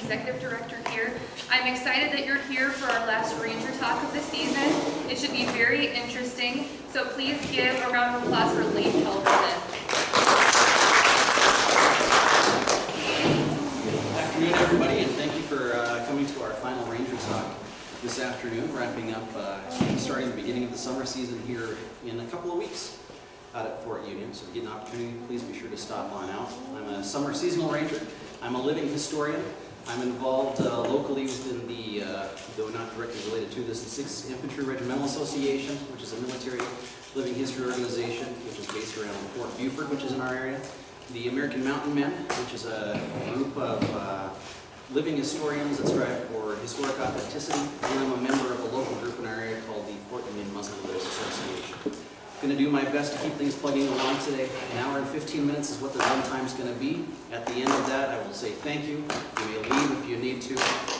Executive Director here. I'm excited that you're here for our last Ranger Talk of the season. It should be very interesting, so please give a round of applause for Leif Halvorson. Good afternoon, everybody, and thank you for coming to our final Ranger Talk this afternoon, wrapping up, starting the beginning of the summer season here in a couple of weeks out at Fort Union. So if you get an opportunity, please be sure to stop on out. I'm a summer seasonal ranger. I'm a living historian. I'm involved locally within the, though not directly related to this, the 6th Infantry Regimental Association, which is a military living history organization, which is based around Fort Buford, which is in our area. The American Mountain Men, which is a group of living historians that strive for historic authenticity, and I'm a member of a local group in our area called the Fort Union Muslim Leaders Association. I'm going to do my best to keep things plugging along today. An hour and 15 minutes is what the runtime is going to be. At the end of that, I will say thank you. You may leave if you need to.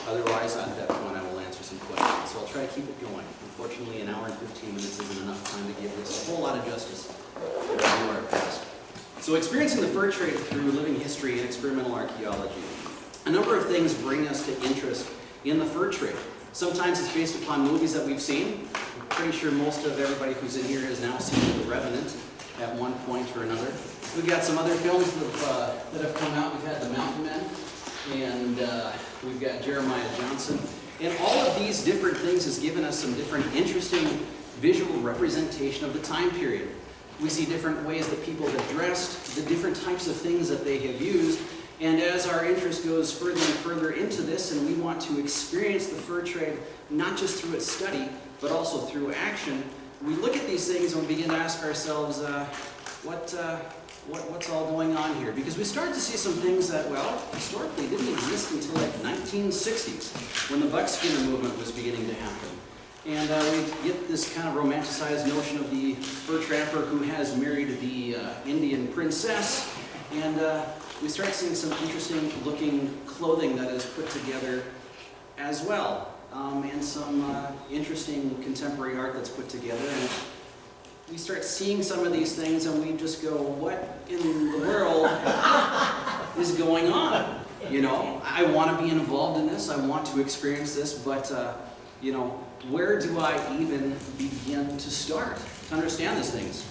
Otherwise, at that point, I will answer some questions. So I'll try to keep it going. Unfortunately, an hour and 15 minutes isn't enough time to give this a whole lot of justice to our past. So experiencing the fur trade through living history and experimental archaeology. A number of things bring us to interest in the fur trade. Sometimes it's based upon movies that we've seen. I'm pretty sure most of everybody who's in here has now seen The Revenant at one point or another. We've got some other films that have come out. We've had The Mountain Men, and we've got Jeremiah Johnson. And all of these different things has given us some different interesting visual representation of the time period. We see different ways that people have dressed, the different types of things that they have used. And as our interest goes further and further into this, and we want to experience the fur trade not just through its study, but also through action, we look at these things and we begin to ask ourselves, what's all going on here? Because we start to see some things that, well, historically didn't exist until like 1960s, when the Buckskinner movement was beginning to happen. And we get this kind of romanticized notion of the fur trapper who has married the Indian princess, and we start seeing some interesting looking clothing that is put together as well, and some interesting contemporary art that's put together. And we start seeing some of these things and we just go, what in the world is going on? You know, I want to be involved in this, I want to experience this, but you know, where do I even begin to start to understand these things?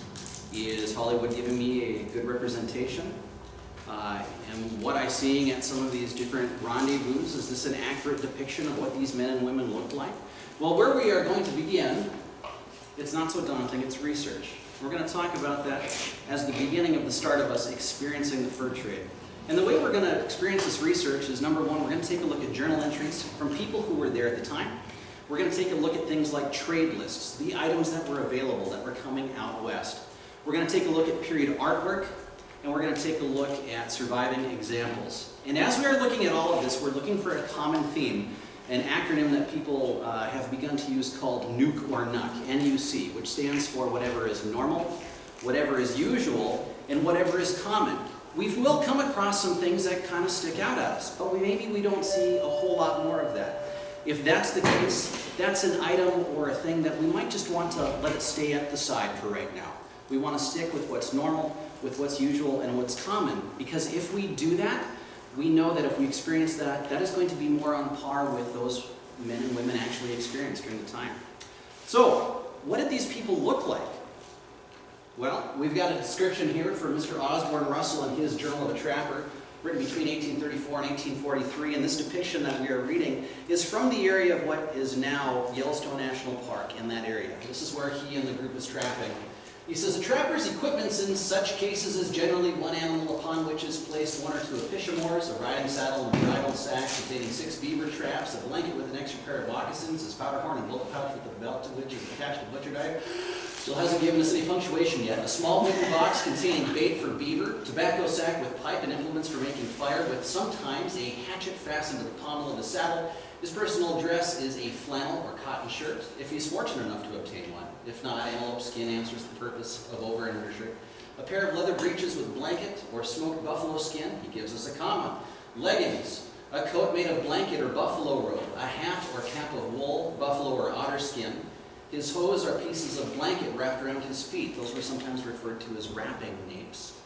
Is Hollywood giving me a good representation? And what I'm seeing at some of these different rendezvous, is this an accurate depiction of what these men and women look like? Well, where we are going to begin, it's not so daunting, it's research. We're going to talk about that as the beginning of the start of us experiencing the fur trade. And the way we're going to experience this research is, number one, we're going to take a look at journal entries from people who were there at the time. We're going to take a look at things like trade lists, the items that were available that were coming out west. We're going to take a look at period artwork, and we're going to take a look at surviving examples. And as we are looking at all of this, we're looking for a common theme, an acronym that people have begun to use called NUC or NUC, N-U-C, which stands for whatever is normal, whatever is usual, and whatever is common. We will come across some things that kind of stick out at us, but maybe we don't see a whole lot more of that. If that's the case, that's an item or a thing that we might just want to let it stay at the side for right now. We want to stick with what's normal, with what's usual, and what's common. Because if we do that, we know that if we experience that, that is going to be more on par with those men and women actually experienced during the time. So, what did these people look like? Well, we've got a description here from Mr. Osborne Russell in his Journal of a Trapper, written between 1834 and 1843, and this depiction that we are reading is from the area of what is now Yellowstone National Park, in that area. This is where he and the group is trapping. He says, a trapper's equipments in such cases is generally one animal upon which is placed one or two epishamores, a riding saddle and a bridle sack containing 6 beaver traps, a blanket with an extra pair of moccasins, his powder horn and bullet pouch with a belt to which is attached a butcher knife. Still hasn't given us any punctuation yet. A small wooden box containing bait for beaver, tobacco sack with pipe and implements for making fire, with sometimes a hatchet fastened to the pommel of the saddle. His personal dress is a flannel or cotton shirt, if he's fortunate enough to obtain one. If not, antelope skin answers the purpose of over and undershirt. A pair of leather breeches with blanket or smoked buffalo skin, he gives us a comma. Leggings, a coat made of blanket or buffalo robe, a hat or cap of wool, buffalo or otter skin. His hose are pieces of blanket wrapped around his feet. Those were sometimes referred to as wrapping napes.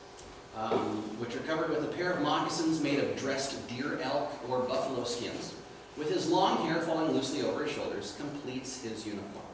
which are covered with a pair of moccasins made of dressed deer, elk, or buffalo skins, with his long hair falling loosely over his shoulders, completes his uniform.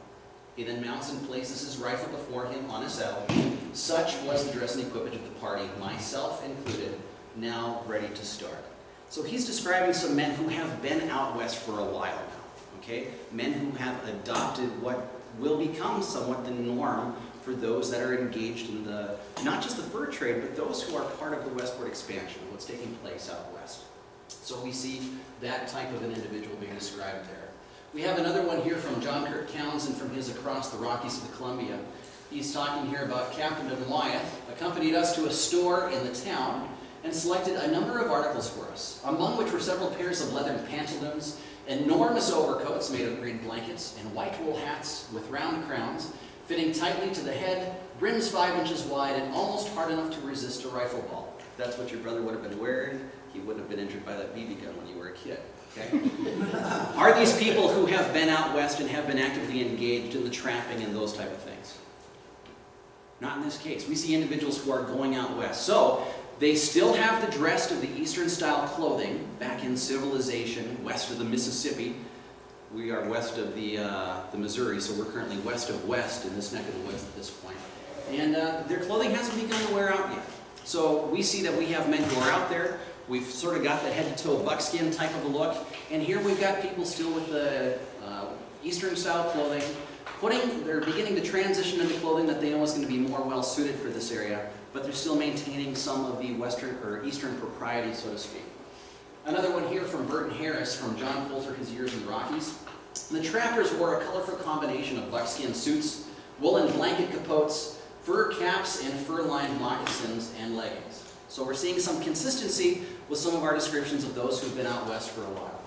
He then mounts and places his rifle before him on his saddle. Such was the dress and equipage of the party, myself included, now ready to start. So he's describing some men who have been out west for a while now, okay? Men who have adopted what will become somewhat the norm for those that are engaged in the, not just the fur trade, but those who are part of the westward expansion, what's taking place out west. So we see that type of an individual being described there. We have another one here from John Kirk Townsend from his Across the Rockies of the Columbia. He's talking here about Captain Wyeth accompanied us to a store in the town and selected a number of articles for us, among which were several pairs of leather pantaloons, enormous overcoats made of green blankets, and white wool hats with round crowns, fitting tightly to the head, brims 5 inches wide, and almost hard enough to resist a rifle ball. If that's what your brother would have been wearing, he wouldn't have been injured by that BB gun when you were a kid. Okay? Are these people who have been out west and have been actively engaged in the trapping and those type of things? Not in this case. We see individuals who are going out west. So, they still have the dress of the Eastern style clothing back in civilization, west of the Mississippi. We are west of the Missouri, so we're currently west of west in this neck of the woods at this point. And their clothing hasn't begun to wear out yet. So we see that we have men who are out there. We've sort of got the head-to-toe buckskin type of a look. And here we've got people still with the Eastern-style clothing. They're beginning to transition into clothing that they know is going to be more well-suited for this area, but they're still maintaining some of the Western or Eastern propriety, so to speak. Another one here from Burton Harris from John Coulter, His Years in the Rockies. The trappers wore a colorful combination of buckskin suits, woolen blanket capotes, fur caps, and fur-lined moccasins and leggings. So we're seeing some consistency with some of our descriptions of those who've been out west for a while.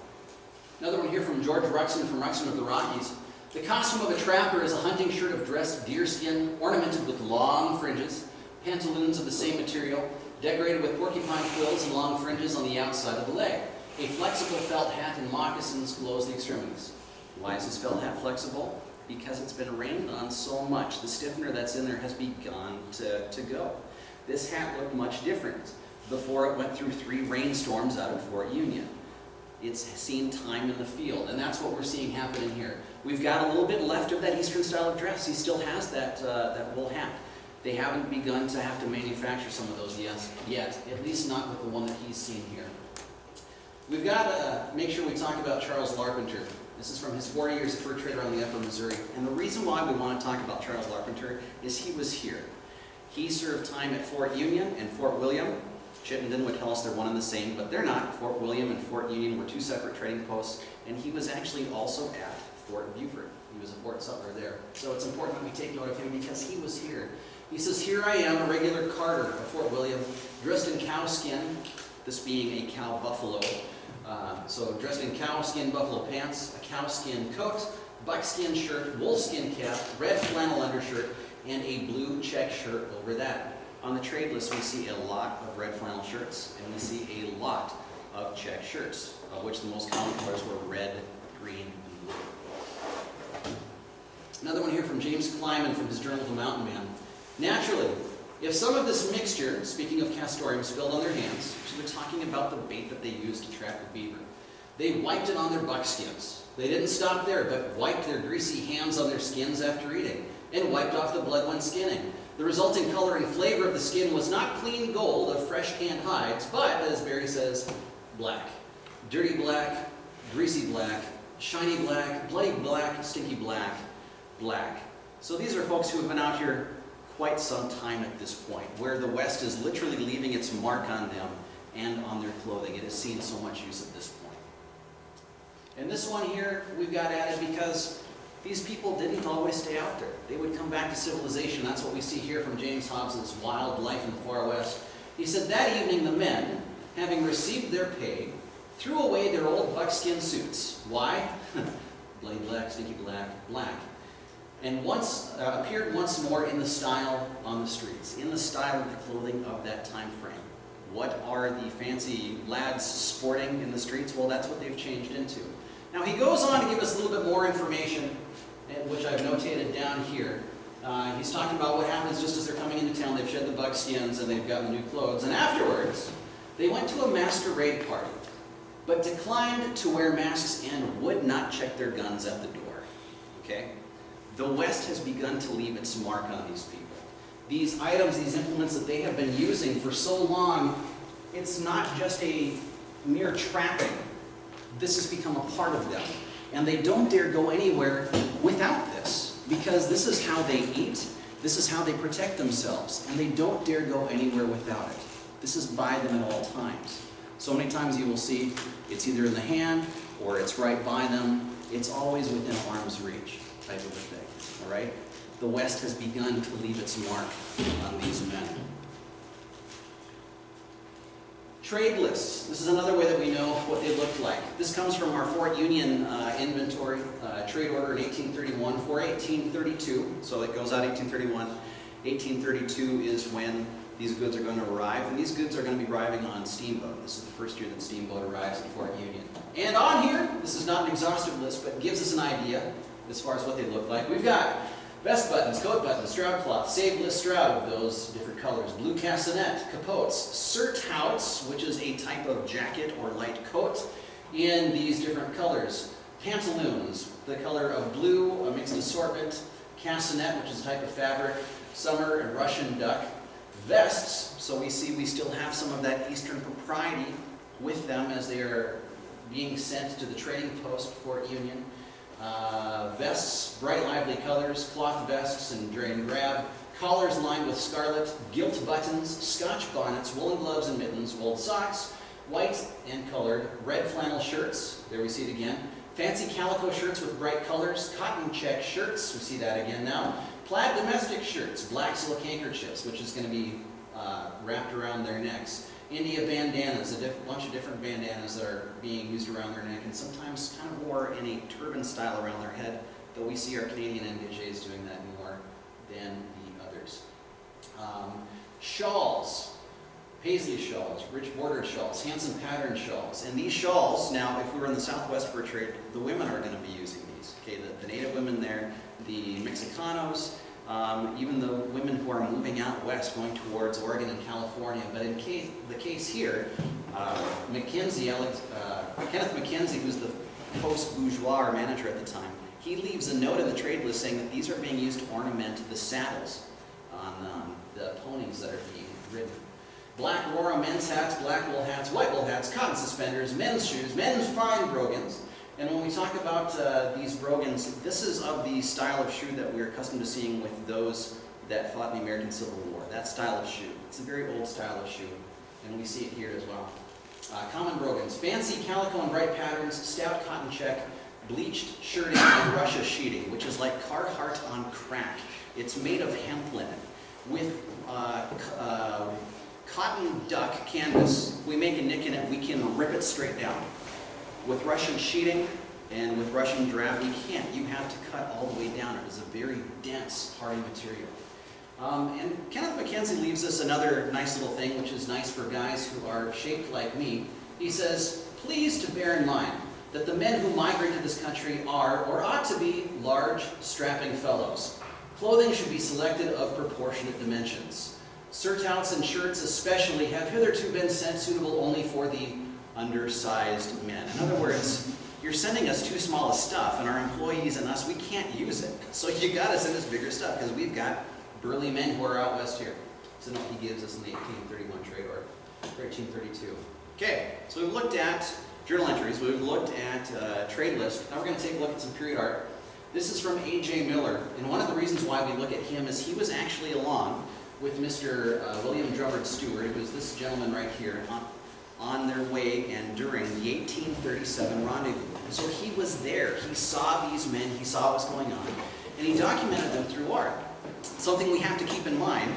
Another one here from George Ruxin from Ruxin of the Rockies. The costume of a trapper is a hunting shirt of dressed deerskin, ornamented with long fringes, pantaloons of the same material, decorated with porcupine quills and long fringes on the outside of the leg. A flexible felt hat and moccasins close the extremities. Why is this felt hat flexible? Because it's been rained on so much. The stiffener that's in there has begun to go. This hat looked much different before it went through 3 rainstorms out of Fort Union. It's seen time in the field, and that's what we're seeing happening here. We've got a little bit left of that Eastern style of dress. He still has that wool hat. They haven't begun to have to manufacture some of those yet, at least not with the one that he's seen here. We've got to make sure we talk about Charles Larpenteur. This is from his 40 years of fur trade around the upper Missouri. And the reason why we want to talk about Charles Larpenteur is he was here. He served time at Fort Union and Fort William. Chittenden would tell us they're one and the same, but they're not. Fort William and Fort Union were 2 separate trading posts, and he was actually also at Fort Buford. He was a Fort Sutler there. So it's important that we take note of him because he was here. He says, "Here I am, a regular carter of Fort William, dressed in cow skin," this being a cow buffalo. So dressed in cow skin buffalo pants, a cow skin coat, buckskin shirt, wolfskin cap, red flannel undershirt, and a blue check shirt over that. On the trade list, we see a lot of red flannel shirts, and we see a lot of check shirts, of which the most common colors were red, green, and blue. Another one here from James Kleiman from his Journal of the Mountain Man. Naturally, if some of this mixture, speaking of castoreum, spilled on their hands, so they're talking about the bait that they used to trap the beaver, they wiped it on their buckskins. They didn't stop there, but wiped their greasy hands on their skins after eating, and wiped off the blood when skinning. The resulting color and flavor of the skin was not clean gold of fresh canned hides, but, as Barry says, black. Dirty black, greasy black, shiny black, bloody black, stinky black, black. So these are folks who have been out here quite some time at this point, where the West is literally leaving its mark on them and on their clothing. It has seen so much use at this point. And this one here we've got added because these people didn't always stay out there. They would come back to civilization. That's what we see here from James Hobson's Wild Life in the Far West. He said, that evening the men, having received their pay, threw away their old buckskin suits. Why? Bloody black, stinky black, black. And appeared once more in the style on the streets, in the style of the clothing of that time frame. What are the fancy lads sporting in the streets? Well, that's what they've changed into. Now he goes on to give us a little bit more information, which I've notated down here. He's talking about what happens just as they're coming into town. They've shed the buckskins and they've gotten new clothes. And afterwards, they went to a masquerade party, but declined to wear masks and would not check their guns at the door. Okay? The West has begun to leave its mark on these people. These items, these implements that they have been using for so long, it's not just a mere trapping. This has become a part of them. And they don't dare go anywhere without this, because this is how they eat, this is how they protect themselves, and they don't dare go anywhere without it. This is by them at all times. So many times you will see it's either in the hand or it's right by them. It's always within arm's reach type of a thing, all right? The West has begun to leave its mark on these men. Trade lists. This is another way that we know what they looked like. This comes from our Fort Union inventory, trade order in 1831 for 1832. So it goes out 1831. 1832 is when these goods are going to arrive, and these goods are going to be arriving on steamboat. This is the first year that steamboat arrives at Fort Union. And on here, this is not an exhaustive list, but gives us an idea as far as what they look like. We've got vest buttons, coat buttons, stroud cloth, save-less stroud of those different colors, blue castanet, capotes, surtouts, which is a type of jacket or light coat in these different colors, pantaloons, the color of blue, a mixed assortment, castanet, which is a type of fabric, summer and Russian duck, vests, so we see we still have some of that Eastern propriety with them as they are being sent to the trading post Fort Union. Vests, bright lively colors, cloth vests and drain grab, collars lined with scarlet, gilt buttons, Scotch bonnets, woolen gloves and mittens, wool socks, white and colored, red flannel shirts, there we see it again, fancy calico shirts with bright colors, cotton check shirts, we see that again now, plaid domestic shirts, black silk handkerchiefs, which is going to be wrapped around their necks, India bandanas, a bunch of different bandanas that are being used around their neck and sometimes kind of wore in a turban style around their head, though we see our Canadian engagés doing that more than the others. Shawls, paisley shawls, rich bordered shawls, handsome patterned shawls. And these shawls, now if we were in the Southwest fur trade, the women are going to be using these. Okay, the Native women there, the Mexicanos, even the women who are moving out west, going towards Oregon and California. But in the case here, Kenneth Mackenzie, who's the post-bourgeois manager at the time, he leaves a note in the trade list saying that these are being used to ornament the saddles on the ponies that are being ridden. Black Aurora men's hats, black wool hats, white wool hats, cotton suspenders, men's shoes, men's fine brogans. And when we talk about these brogans, this is of the style of shoe that we're accustomed to seeing with those that fought in the American Civil War. That style of shoe. It's a very old style of shoe, and we see it here as well. Common brogans. Fancy calico and bright patterns, stout cotton check, bleached shirting, and Russia sheeting, which is like Carhartt on crack. It's made of hemp linen with cotton duck canvas. If we make a nick in it, we can rip it straight down. With Russian sheeting and with Russian drab, we can't. You have to cut all the way down. It is a very dense, hardy material. And Kenneth Mackenzie leaves us another nice little thing, which is nice for guys who are shaped like me. He says, please to bear in mind that the men who migrate to this country are, or ought to be, large, strapping fellows. Clothing should be selected of proportionate dimensions. Surtouts and shirts especially have hitherto been sent suitable only for the undersized men. In other words, you're sending us too small of stuff, and our employees and us, we can't use it. So you got to send us bigger stuff, because we've got burly men who are out west here. So no, he gives us in the 1831 trade order, 1832. Okay, so we've looked at journal entries, we've looked at trade lists. Now we're going to take a look at some period art. This is from A.J. Miller, and one of the reasons why we look at him is he was actually along with Mr. William Drummond Stewart, who is this gentleman right here, on their way and during the 1837 rendezvous. So he was there, he saw these men, he saw what was going on, and he documented them through art. Something we have to keep in mind,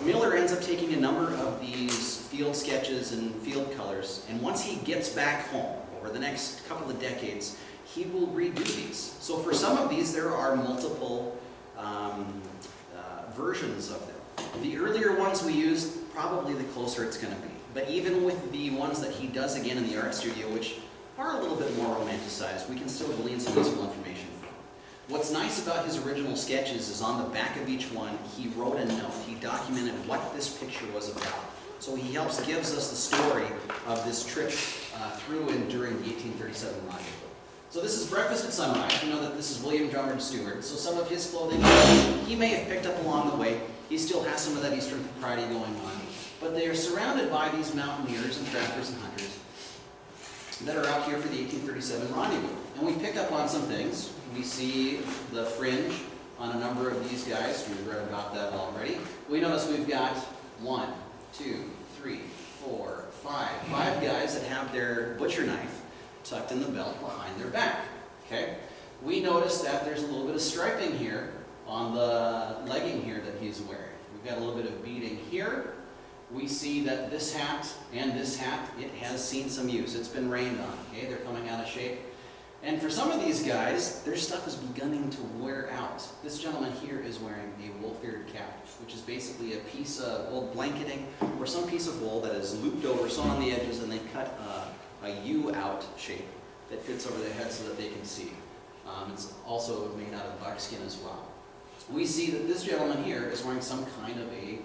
Miller ends up taking a number of these field sketches and field colors, and once he gets back home, over the next couple of decades, he will redo these. So for some of these, there are multiple versions of them. The earlier ones we used, probably the closer it's going to be. But even with the ones that he does again in the art studio, which are a little bit more romanticized, we can still glean some useful information from. What's nice about his original sketches is on the back of each one, he wrote a note. He documented what this picture was about. So he gives us the story of this trip through and during the 1837 rendezvous. So this is Breakfast at Sunrise. We know that this is William Drummond Stewart. So some of his clothing he may have picked up along the way. He still has some of that Eastern propriety going on. But they are surrounded by these mountaineers and trappers and hunters that are out here for the 1837 rendezvous. And we pick up on some things. We see the fringe on a number of these guys. We've read about that already. We notice we've got 1, 2, 3, 4, 5. 5 guys that have their butcher knife tucked in the belt behind their back. Okay? We notice that there's a little bit of striping here on the legging here that he's wearing. We've got a little bit of beading here. We see that this hat and this hat, it has seen some use. It's been rained on. Okay? They're coming out of shape. And for some of these guys, their stuff is beginning to wear out. This gentleman here is wearing a wool-eared cap, which is basically a piece of old blanketing or some piece of wool that is looped over, sewn on the edges, and they cut a U-out shape that fits over their head so that they can see. It's also made out of buckskin as well. We see that this gentleman here is wearing some kind of a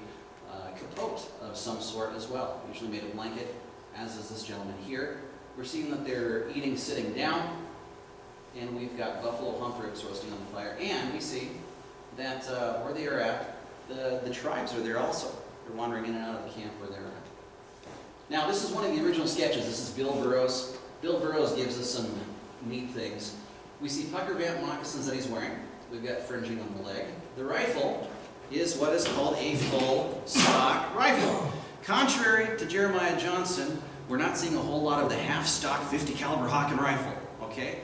capote of some sort as well, usually made of blanket, as is this gentleman here. We're seeing that they're eating sitting down. And we've got buffalo hump ribs roasting on the fire. And we see that where they are at, the tribes are there also. They're wandering in and out of the camp where they're at. Now, this is one of the original sketches. This is Bill Burroughs. Bill Burroughs gives us some neat things. We see pucker vamp moccasins that he's wearing. We've got fringing on the leg. The rifle is what is called a full stock rifle. Contrary to Jeremiah Johnson, we're not seeing a whole lot of the half-stock 50 caliber Hawken rifle. Okay?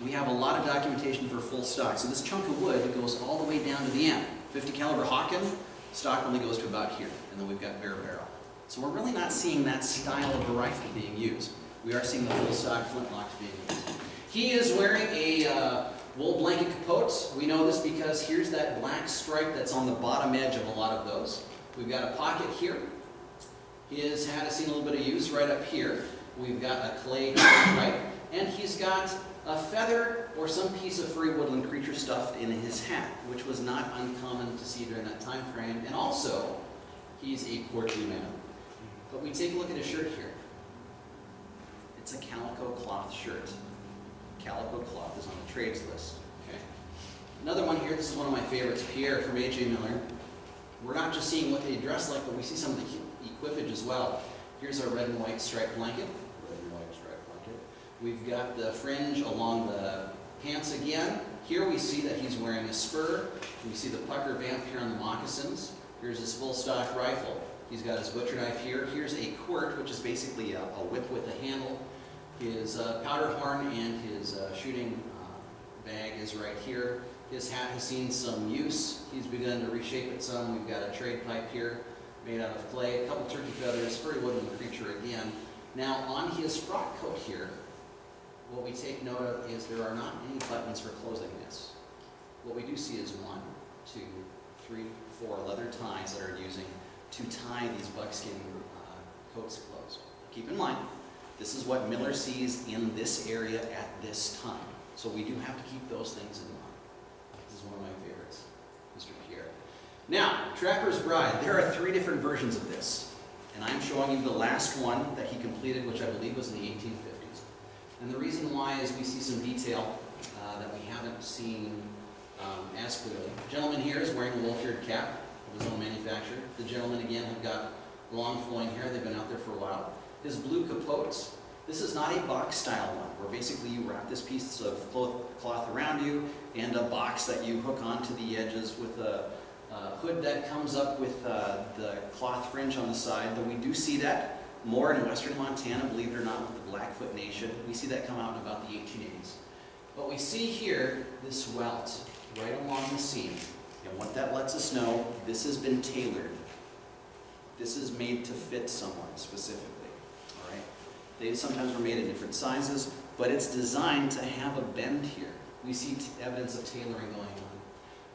We have a lot of documentation for full stock. So this chunk of wood goes all the way down to the end. 50 caliber Hawken, stock only goes to about here. And then we've got bare barrel. So we're really not seeing that style of a rifle being used. We are seeing the full stock flintlocks being used. He is wearing a wool blanket capote. We know this because here's that black stripe that's on the bottom edge of a lot of those. We've got a pocket here. His hat has seen a little bit of use right up here. We've got a clay stripe. And he's got a feather or some piece of furry woodland creature stuffed in his hat, which was not uncommon to see during that time frame. And also, he's a portly man. But we take a look at his shirt here. It's a calico cloth shirt. Calico cloth is on the trades list. Okay. Another one here, this is one of my favorites, Pierre from A.J. Miller. We're not just seeing what they dress like, but we see some of the equipage as well. Here's our red and white striped blanket. We've got the fringe along the pants again. Here we see that he's wearing a spur. We see the pucker vamp here on the moccasins. Here's his full stock rifle. He's got his butcher knife here. Here's a quirt, which is basically a whip with a handle. His powder horn and his shooting bag is right here. His hat has seen some use. He's begun to reshape it some. We've got a trade pipe here made out of clay, a couple turkey feathers, furry woodland creature again. Now on his frock coat here, what we take note of is there are not any buttons for closing this. What we do see is 1, 2, 3, 4 leather ties that are using to tie these buckskin coats closed. Keep in mind, this is what Miller sees in this area at this time. So we do have to keep those things in mind. This is one of my favorites, Mr. Pierre. Now, Trapper's Bride. There are 3 different versions of this. And I'm showing you the last one that he completed, which I believe was in the 1850s. And the reason why is we see some detail that we haven't seen as clearly. The gentleman here is wearing a wool-eared cap of his own manufacture. The gentlemen, again, have got long flowing hair. They've been out there for a while. His blue capotes. This is not a box-style one, where basically you wrap this piece of cloth around you and a box that you hook onto the edges with a hood that comes up with the cloth fringe on the side. Though we do see that more in western Montana, believe it or not, with the Blackfoot Nation. We see that come out in about the 1880s. But we see here this welt right along the seam. And what that lets us know, this has been tailored. This is made to fit someone specifically. All right? They sometimes were made in different sizes, but it's designed to have a bend here. We see evidence of tailoring going on.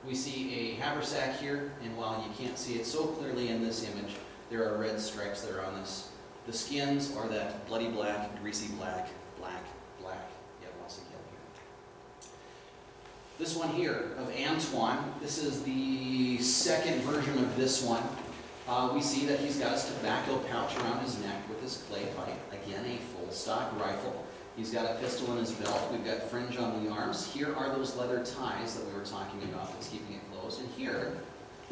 We see a haversack here, and while you can't see it so clearly in this image, there are red stripes that are on this. The skins are that bloody black, greasy black, black, black, yet once again This one here of Antoine, this is the second version of this one. We see that he's got his tobacco pouch around his neck with his clay pipe. Again, a full stock rifle. He's got a pistol in his belt. We've got fringe on the arms. Here are those leather ties that we were talking about that's keeping it closed. And here,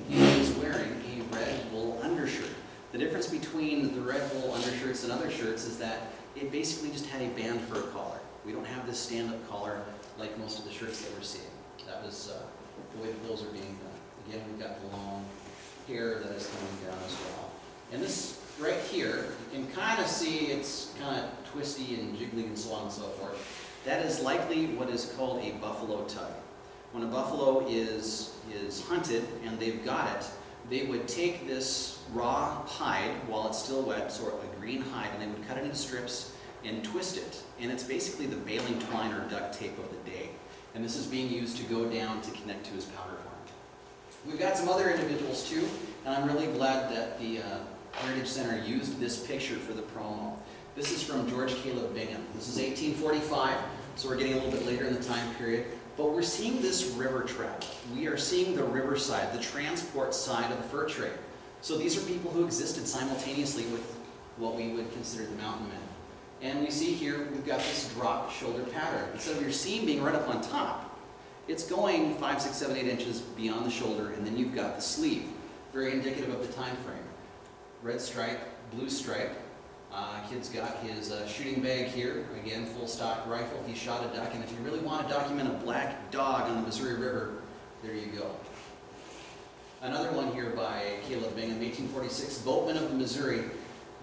he is wearing a red wool undershirt. The difference between the red wool undershirts and other shirts is that it basically just had a band for a collar. We don't have this stand-up collar like most of the shirts that we're seeing. That was the way that those are being done. Again, we've got the long hair that is coming down as well. And this right here, you can kind of see it's kind of twisty and jiggly and so on and so forth. That is likely what is called a buffalo tug. When a buffalo is hunted and they've got it, they would take this raw hide while it's still wet, sort of a green hide, and they would cut it into strips and twist it. And it's basically the baling twine or duct tape of the day. And this is being used to go down to connect to his powder horn. We've got some other individuals too, and I'm really glad that the Heritage Center used this picture for the promo. This is from George Caleb Bingham. This is 1845, so we're getting a little bit later in the time period. But we're seeing this river travel. We are seeing the riverside, the transport side of the fur trade. So these are people who existed simultaneously with what we would consider the mountain men. And we see here, we've got this drop shoulder pattern. Instead of your seam being right up on top, it's going 5, 6, 7, 8 inches beyond the shoulder, and then you've got the sleeve. Very indicative of the time frame. Red stripe, blue stripe. Kid's got his shooting bag here. Again, full stock rifle. He shot a duck, and if you really want to document a black dog on the Missouri River, there you go. Another one here by Caleb Bingham, 1846, Boatmen of the Missouri.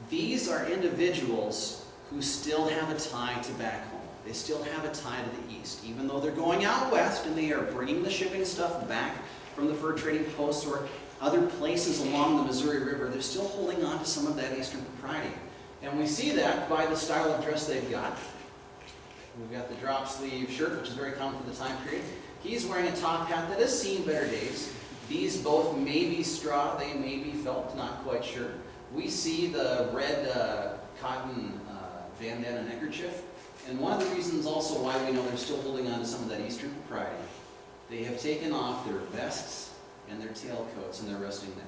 These are individuals who still have a tie to back home. They still have a tie to the east. Even though they're going out west and they are bringing the shipping stuff back from the fur trading posts or other places along the Missouri River, they're still holding on to some of that eastern propriety. And we see that by the style of dress they've got. We've got the drop sleeve shirt, which is very common for the time period. He's wearing a top hat that has seen better days. These both may be straw, they may be felt, not quite sure. We see the red cotton bandana neckerchief. And one of the reasons also why we know they're still holding on to some of that eastern propriety, they have taken off their vests and their tailcoats and they're resting there.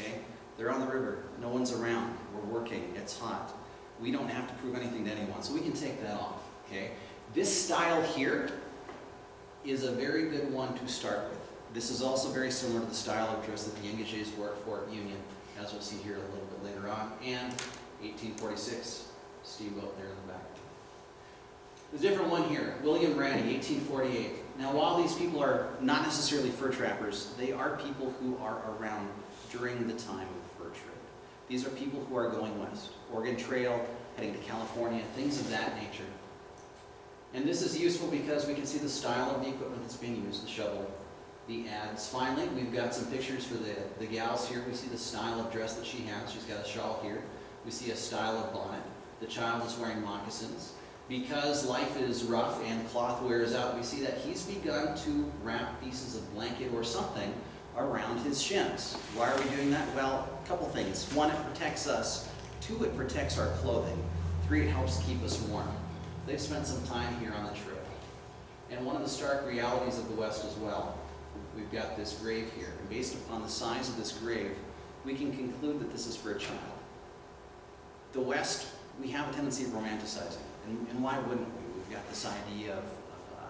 Okay? They're on the river. No one's around. We're working. It's hot. We don't have to prove anything to anyone, so we can take that off. Okay? This style here is a very good one to start with. This is also very similar to the style of dress that the Engagés wore at Fort Union, as we'll see here a little bit later on, and 1846, steamboat there in the back. There's a different one here, William Ranney, 1848. Now, while these people are not necessarily fur trappers, they are people who are around during the time of the fur trade. These are people who are going west, Oregon Trail, heading to California, things of that nature. And this is useful because we can see the style of the equipment that's being used, the shovel, the adze. Finally, we've got some pictures for the gals here. We see the style of dress that she has. She's got a shawl here. We see a style of bonnet. The child is wearing moccasins. Because life is rough and cloth wears out, we see that he's begun to wrap pieces of blanket or something around his shins. Why are we doing that? Well, a couple things. One, it protects us. Two, it protects our clothing. Three, it helps keep us warm. They've spent some time here on the trip. And one of the stark realities of the West as well, we've got this grave here. And based upon the size of this grave, we can conclude that this is for a child. The West, we have a tendency of romanticizing. And why wouldn't we? We've got this idea of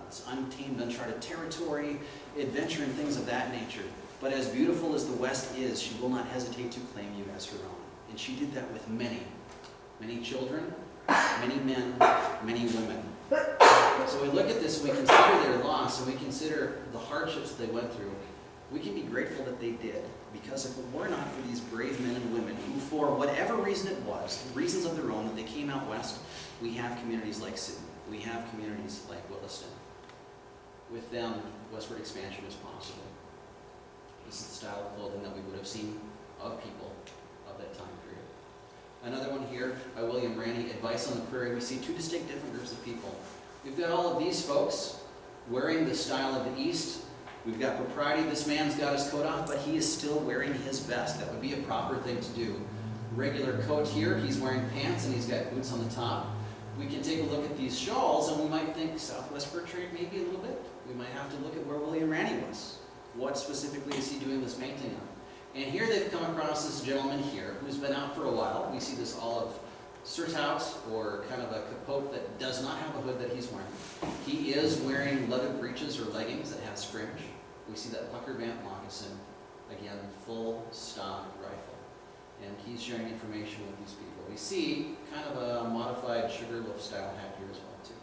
this untamed, uncharted territory, adventure, and things of that nature. But as beautiful as the West is, she will not hesitate to claim you as her own. And she did that with many, many children, many men, many women. So we look at this and we consider their loss and we consider the hardships they went through. We can be grateful that they did, because if it were not for these brave men and women who, for whatever reason it was, reasons of their own, that they came out west, we have communities like Sidney. We have communities like Williston. With them, westward expansion is possible. This is the style of clothing that we would have seen of people of that time period. Another one here by William Ranney, Advice on the Prairie. We see two distinct different groups of people. We've got all of these folks wearing the style of the East. We've got propriety. This man's got his coat off, but he is still wearing his vest. That would be a proper thing to do. Regular coat here, he's wearing pants and he's got boots on the top. We can take a look at the these shawls, and we might think Southwest fur trade maybe a little bit. We might have to look at where William Ranney was. What specifically is he doing this painting on? And here they've come across this gentleman here who's been out for a while. We see this olive surtout, or kind of a capote that does not have a hood that he's wearing. He is wearing leather breeches or leggings that has fringe. We see that pucker vant moccasin, again, full stock rifle. And he's sharing information with these people. We see kind of a modified Sugarloaf style hat here as well too.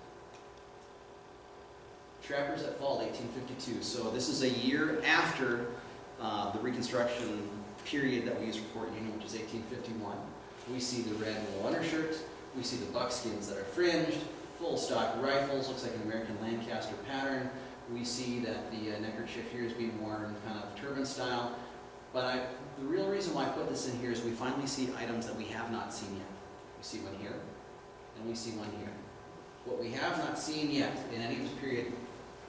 Trappers at Fault, 1852. So this is a year after the Reconstruction period that we use for Fort Union, which is 1851. We see the red wool undershirt. We see the buckskins that are fringed, full stock rifles, looks like an American Lancaster pattern. We see that the neckerchief here is being worn kind of turban style. But the real reason why I put this in here is we finally see items that we have not seen yet. We see one here, and we see one here. What we have not seen yet in any of these period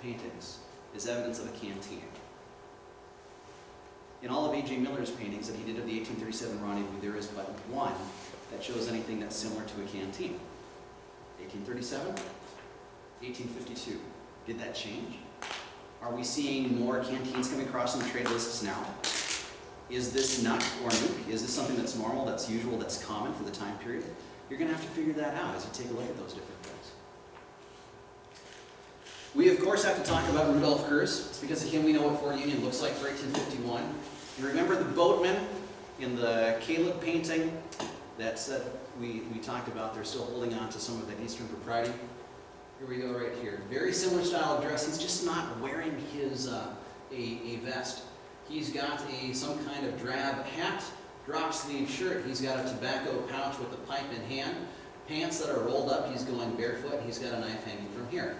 paintings is evidence of a canteen. In all of A.J. Miller's paintings that he did of the 1837 Rendezvous, there is but one that shows anything that's similar to a canteen. 1837, 1852. Did that change? Are we seeing more canteens coming across on the trade lists now? Is this nut or nuke? Is this something that's normal, that's usual, that's common for the time period? You're going to have to figure that out as you take a look at those different things. We, of course, have to talk about Rudolph Kurz. It's because of him we know what Fort Union looks like for 1851. You remember the boatmen in the Caleb painting that we talked about? They're still holding on to some of that Eastern propriety. Here we go right here. Very similar style of dress. He's just not wearing his a vest. He's got some kind of drab hat, drop sleeve shirt. He's got a tobacco pouch with a pipe in hand. Pants that are rolled up. He's going barefoot. He's got a knife hanging from here.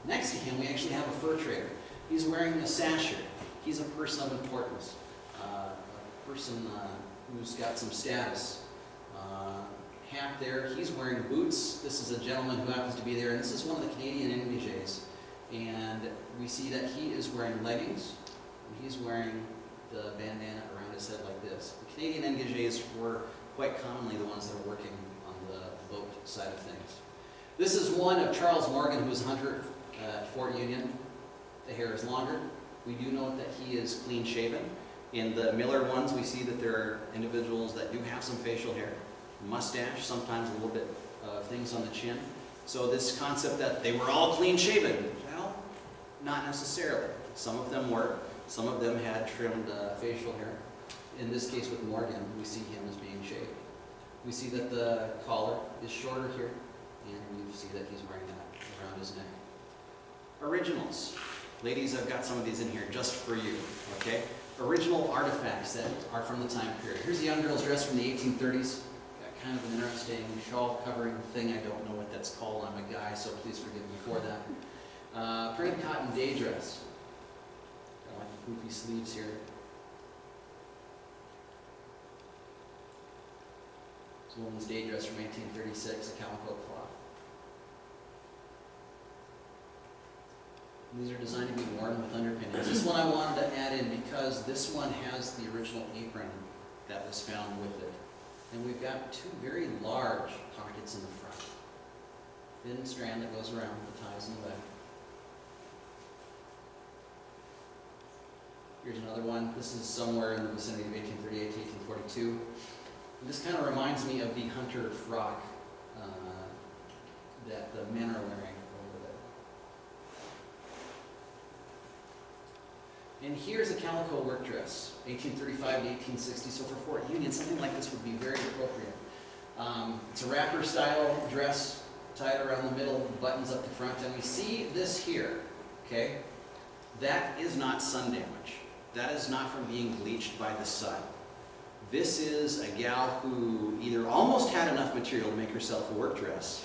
Next to him, we actually have a fur trader. He's wearing a sash here. He's a person of importance, a person who's got some status. Hat there. He's wearing boots. This is a gentleman who happens to be there, and this is one of the Canadian engagés. And we see that he is wearing leggings. He's wearing the bandana around his head like this. The Canadian engagés were quite commonly the ones that are working on the boat side of things. This is one of Charles Morgan, who was a hunter at Fort Union. The hair is longer. We do note that he is clean shaven. In the Miller ones, we see that there are individuals that do have some facial hair. Mustache, sometimes a little bit of things on the chin. So this concept that they were all clean shaven, well, not necessarily. Some of them were. Some of them had trimmed facial hair. In this case with Morgan, we see him as being shaved. We see that the collar is shorter here, and we see that he's wearing that around his neck. Originals. Ladies, I've got some of these in here just for you, okay? Original artifacts that are from the time period. Here's a young girl's dress from the 1830s. Kind of an interesting shawl covering thing. I don't know what that's called. I'm a guy, so please forgive me for that. Printed cotton day dress. Got like poofy sleeves here. It's a woman's day dress from 1836, a calico cloth. And these are designed to be worn with underpinnings. This one I wanted to add in because this one has the original apron that was found with it. And we've got two very large pockets in the front. Thin strand that goes around the ties in the back. Here's another one. This is somewhere in the vicinity of 1838 to 1842. And this kind of reminds me of the hunter frock that the men are wearing over there. And here's a calico work dress, 1835 to 1860. So for Fort Union, something like this would be very appropriate. It's a wrapper style dress, tied around the middle, buttons up the front, and we see this here, okay? That is not sun damage. That is not from being bleached by the sun. This is a gal who either almost had enough material to make herself a work dress,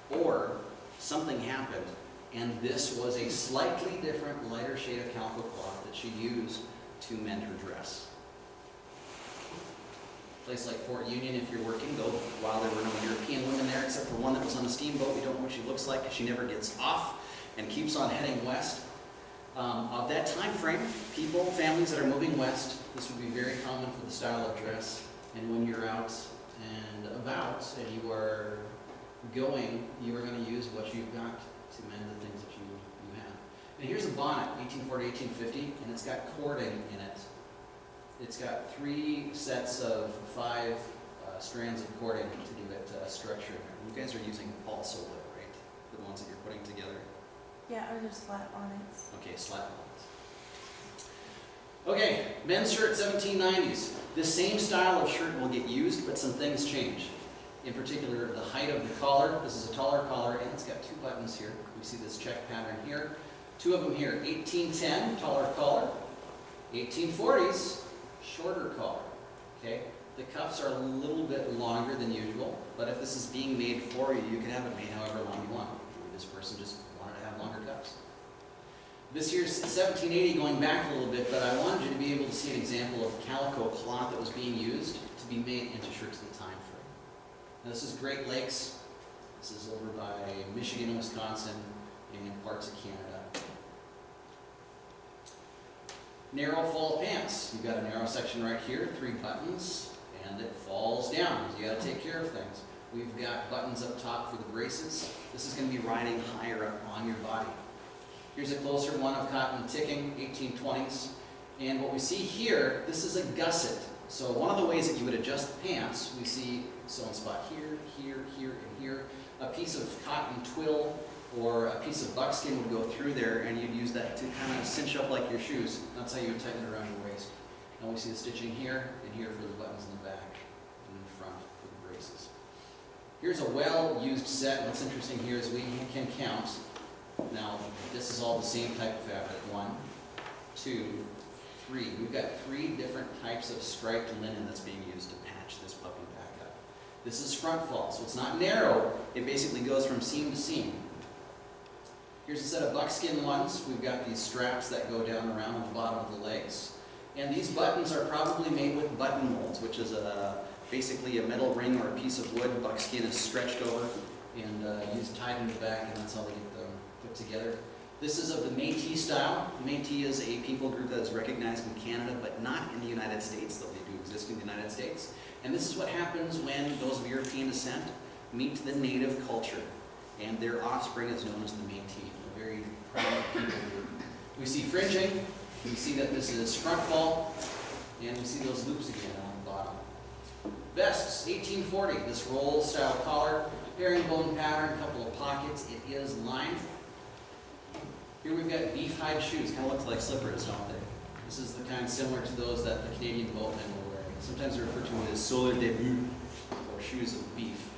or something happened, and this was a slightly different, lighter shade of calico cloth that she used to mend her dress. A place like Fort Union, if you're working, though while there were no European women there, except for one that was on a steamboat, we don't know what she looks like because she never gets off and keeps on heading west. Of that time frame, people, families that are moving west, this would be very common for the style of dress. And when you're out and about and you are going, you are going to use what you've got to mend the things that you have. And here's a bonnet, 1840, 1850, and it's got cording in it. It's got 3 sets of 5 strands of cording to give it structure. You guys are using balsa wood, right? The ones that you're putting together? Yeah, or just slat bonnets. Okay, slat bonnets. Okay, men's shirt, 1790s. This same style of shirt will get used, but some things change. In particular, the height of the collar. This is a taller collar, and it's got 2 buttons here. We see this check pattern here. 2 of them here. 1810, taller collar. 1840s, shorter collar. Okay, the cuffs are a little bit longer than usual, but if this is being made for you, you can have it made however long you want. Maybe this person just wanted to have longer cuffs. This year's 1780, going back a little bit, but I wanted you to be able to see an example of calico cloth that was being used to be made into shirts of the time frame. Now this is Great Lakes. This is over by Michigan, Wisconsin, and parts of Canada. Narrow fall pants. You've got a narrow section right here, 3 buttons, and it falls down. You got to take care of things. We've got buttons up top for the braces. This is going to be riding higher up on your body. Here's a closer one of cotton ticking, 1820s. And what we see here, this is a gusset. So one of the ways that you would adjust the pants, we see sewn spot here, here, here, and here. A piece of cotton twill or a piece of buckskin would go through there, and you'd use that to kind of cinch up like your shoes. That's how you would tighten it around your waist. And we see the stitching here and here for the buttons in the back and in the front for the braces. Here's a well-used set. What's interesting here is we can count. Now, this is all the same type of fabric. 1, 2, 3. We've got 3 different types of striped linen that's being used to patch this puppy back up. This is front fall, so it's not narrow. It basically goes from seam to seam. Here's a set of buckskin ones. We've got these straps that go down around the bottom of the legs. And these buttons are probably made with button molds, which is basically a metal ring or a piece of wood. Buckskin is stretched over and tied in the back, and that's how they get them put together. This is of the Métis style. Métis is a people group that is recognized in Canada, but not in the United States, though they do exist in the United States. And this is what happens when those of European descent meet the native culture. And their offspring is known as the Métis, a very proud people group. We see fringing. We see that this is front fall, and we see those loops again on the bottom. Vests, 1840. This roll style collar, herringbone pattern, couple of pockets. It is lined. Here we've got beef hide shoes, kind of look like slippers, don't they? This is the kind similar to those that the Canadian boatmen were wearing. Sometimes they're referred to as solar debut, or shoes of beef.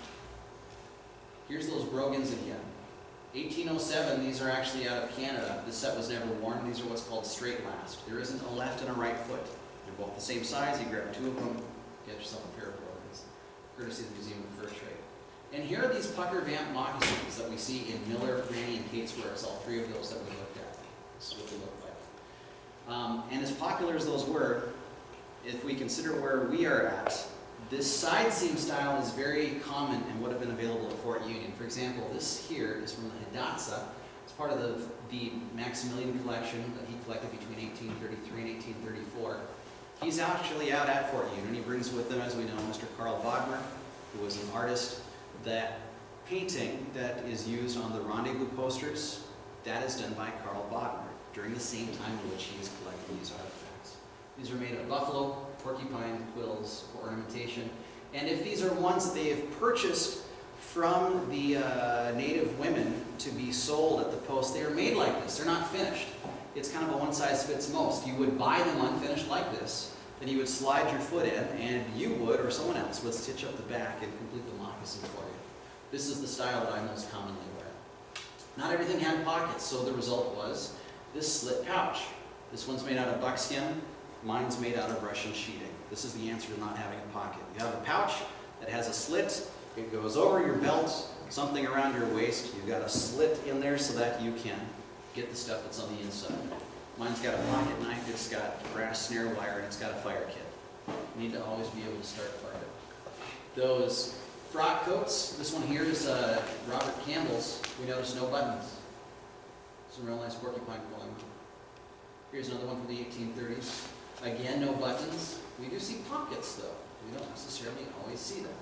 Here's those brogans again. 1807, these are actually out of Canada. This set was never worn. These are what's called straight last. There isn't a left and a right foot. They're both the same size. You grab 2 of them, get yourself a pair of brogans, courtesy of the Museum of Fur Trade. And here are these pucker vamp moccasins that we see in Miller, Granny, and Kate's Wears, all 3 of those that we looked at. This is what they look like. And as popular as those were, if we consider where we are at, this side seam style is very common and would have been available at Fort Union. For example, this here is from the Hidatsa. It's part of the Maximilian collection that he collected between 1833 and 1834. He's actually out at Fort Union. He brings with him, as we know, Mr. Carl Bodmer, who was an artist. That painting that is used on the rendezvous posters, that is done by Carl Bodmer during the same time in which he is collecting these artifacts. These are made of buffalo, porcupine quills for ornamentation. And if these are ones that they have purchased from the native women to be sold at the post, they are made like this. They're not finished. It's kind of a one-size-fits-most. You would buy them unfinished like this, then you would slide your foot in, and you would, or someone else, would stitch up the back and complete the moccasin for you. This is the style that I most commonly wear. Not everything had pockets, so the result was this slit pouch. This one's made out of buckskin. Mine's made out of Russian sheeting. This is the answer to not having a pocket. You have a pouch that has a slit. It goes over your belt, something around your waist. You've got a slit in there so that you can get the stuff that's on the inside. Mine's got a pocket knife, it's got brass snare wire, and it's got a fire kit. You need to always be able to start fire. Those frock coats, this one here is Robert Campbell's. We notice no buttons. Some real nice porcupine quilling. Here's another one from the 1830s. Again, no buttons. We do see pockets though. We don't necessarily always see them.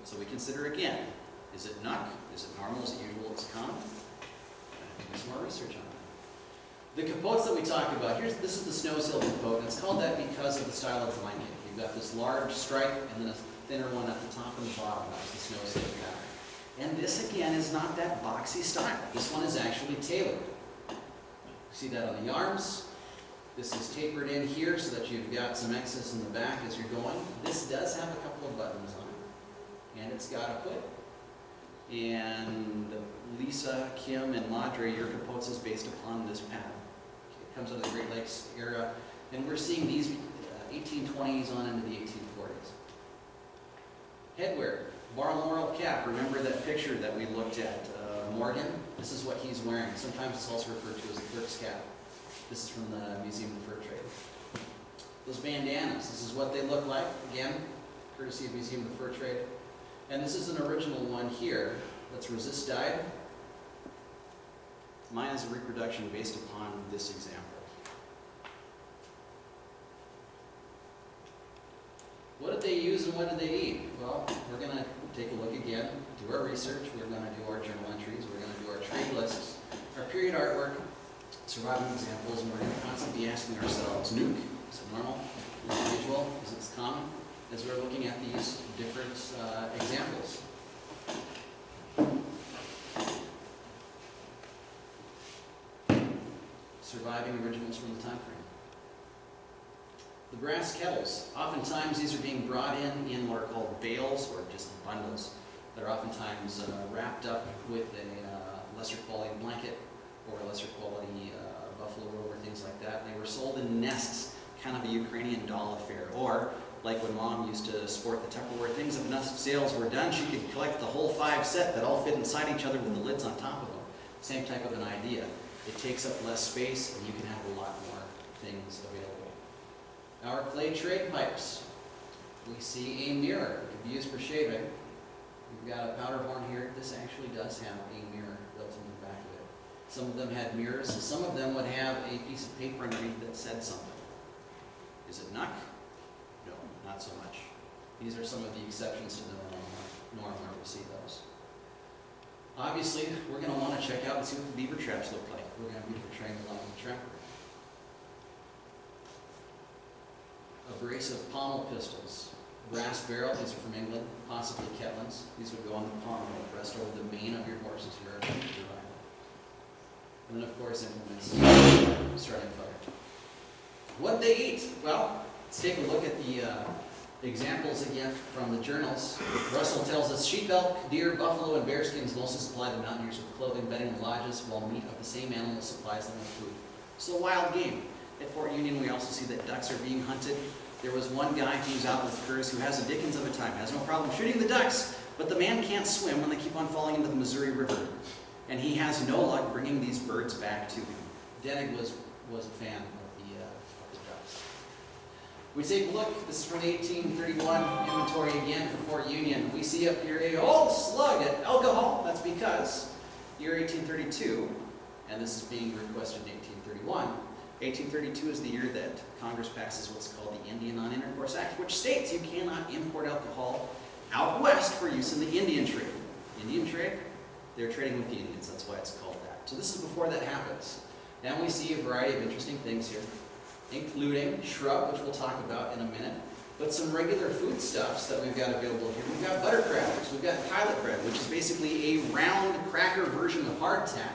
So we consider again, Is it nuck? Is it normal? Is it usual? Is it common? Do some more research on that. The capotes that we talk about, this is the Snows Hill capote, and it's called that because of the style of blanket. You've got this large stripe and then a thinner one at the top and the bottom. That's the Snows Hill pattern. And this again is not that boxy style. This one is actually tailored. See that on the arms? This is tapered in here so that you've got some excess in the back as you're going. This does have a couple of buttons on it. And it's got a hood. And Lisa, Kim, and Madre, your capotes is based upon this pattern. It comes out of the Great Lakes era. And we're seeing these 1820s on into the 1840s. Headwear. Balmoral cap. Remember that picture that we looked at, Morgan? This is what he's wearing. Sometimes it's also referred to as a clerk's cap. This is from the Museum of Fur Trade. Those bandanas, this is what they look like. Again, courtesy of Museum of Fur Trade. And this is an original one here that's resist dyed. Mine is a reproduction based upon this example. What did they use and what did they eat? Well, we're going to take a look again, do our research, we're going to do our journal entries, we're going to do our trade lists, our period artwork, surviving examples, and we're going to constantly be asking ourselves, nuke, is it normal, is it usual, is it common, as we're looking at these different examples. Surviving originals from the time frame. The brass kettles, oftentimes these are being brought in what are called bales or just bundles that are oftentimes wrapped up with a lesser quality blanket or a lesser quality buffalo robe or things like that. They were sold in nests, kind of a Ukrainian doll affair. Or, like when Mom used to sport the Tupperware things, if enough sales were done, she could collect the whole 5 set that all fit inside each other with the lids on top of them. Same type of an idea. It takes up less space and you can have a lot more things available. Our clay trade pipes. We see a mirror. It can be used for shaving. We've got a powder horn here. This actually does have a mirror built in the back of it. Some of them had mirrors. Some of them would have a piece of paper underneath that said something. Is it nuck? No, not so much. These are some of the exceptions to the norm where we see those. Obviously, we're going to want to check out and see what the beaver traps look like. We're going to be portraying the life of the trapper. Abrasive pommel pistols. Brass barrel, these are from England, possibly Ketlands. These would go on the pommel, pressed over the mane of your horse's hair. And then, of course, implements starting fire. What they eat? Well, let's take a look at the examples again from the journals. Russell tells us sheep, elk, deer, buffalo, and bearskins mostly supply the mountaineers with clothing, bedding, and lodges, while meat of the same animal supplies them with food. So wild game. At Fort Union, we also see that ducks are being hunted. There was one guy who's out with curs who has a dickens of a time, has no problem shooting the ducks, but the man can't swim when they keep on falling into the Missouri River. And he has no luck bringing these birds back to him. Denig was a fan of the ducks. We take a look. This is from the 1831 inventory again for Fort Union. We see up here a old slug at alcohol. That's because year 1832, and this is being requested in 1831. 1832 is the year that Congress passes what's called the Indian Non-Intercourse Act, which states you cannot import alcohol out west for use in the Indian trade. Indian trade? They're trading with the Indians, that's why it's called that. So this is before that happens. Now we see a variety of interesting things here, including shrub, which we'll talk about in a minute, but some regular foodstuffs that we've got available here. We've got butter crackers, we've got pilot bread, which is basically a round cracker version of hardtack.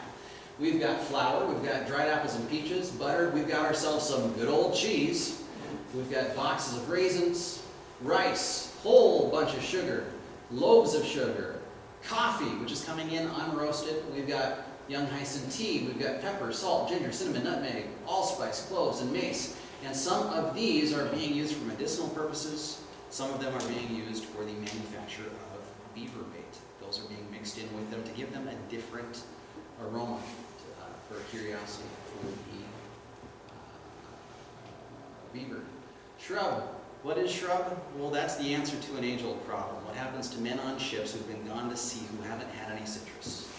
We've got flour, we've got dried apples and peaches, butter, we've got ourselves some good old cheese, we've got boxes of raisins, rice, whole bunch of sugar, loaves of sugar, coffee, which is coming in unroasted, we've got young hyson tea, we've got pepper, salt, ginger, cinnamon, nutmeg, allspice, cloves, and mace. And some of these are being used for medicinal purposes, some of them are being used for the manufacture of beaver bait. Those are being mixed in with them to give them a different aroma. For curiosity for the beaver. Shrub. What is shrub? Well, that's the answer to an age-old problem. What happens to men on ships who've been gone to sea who haven't had any citrus?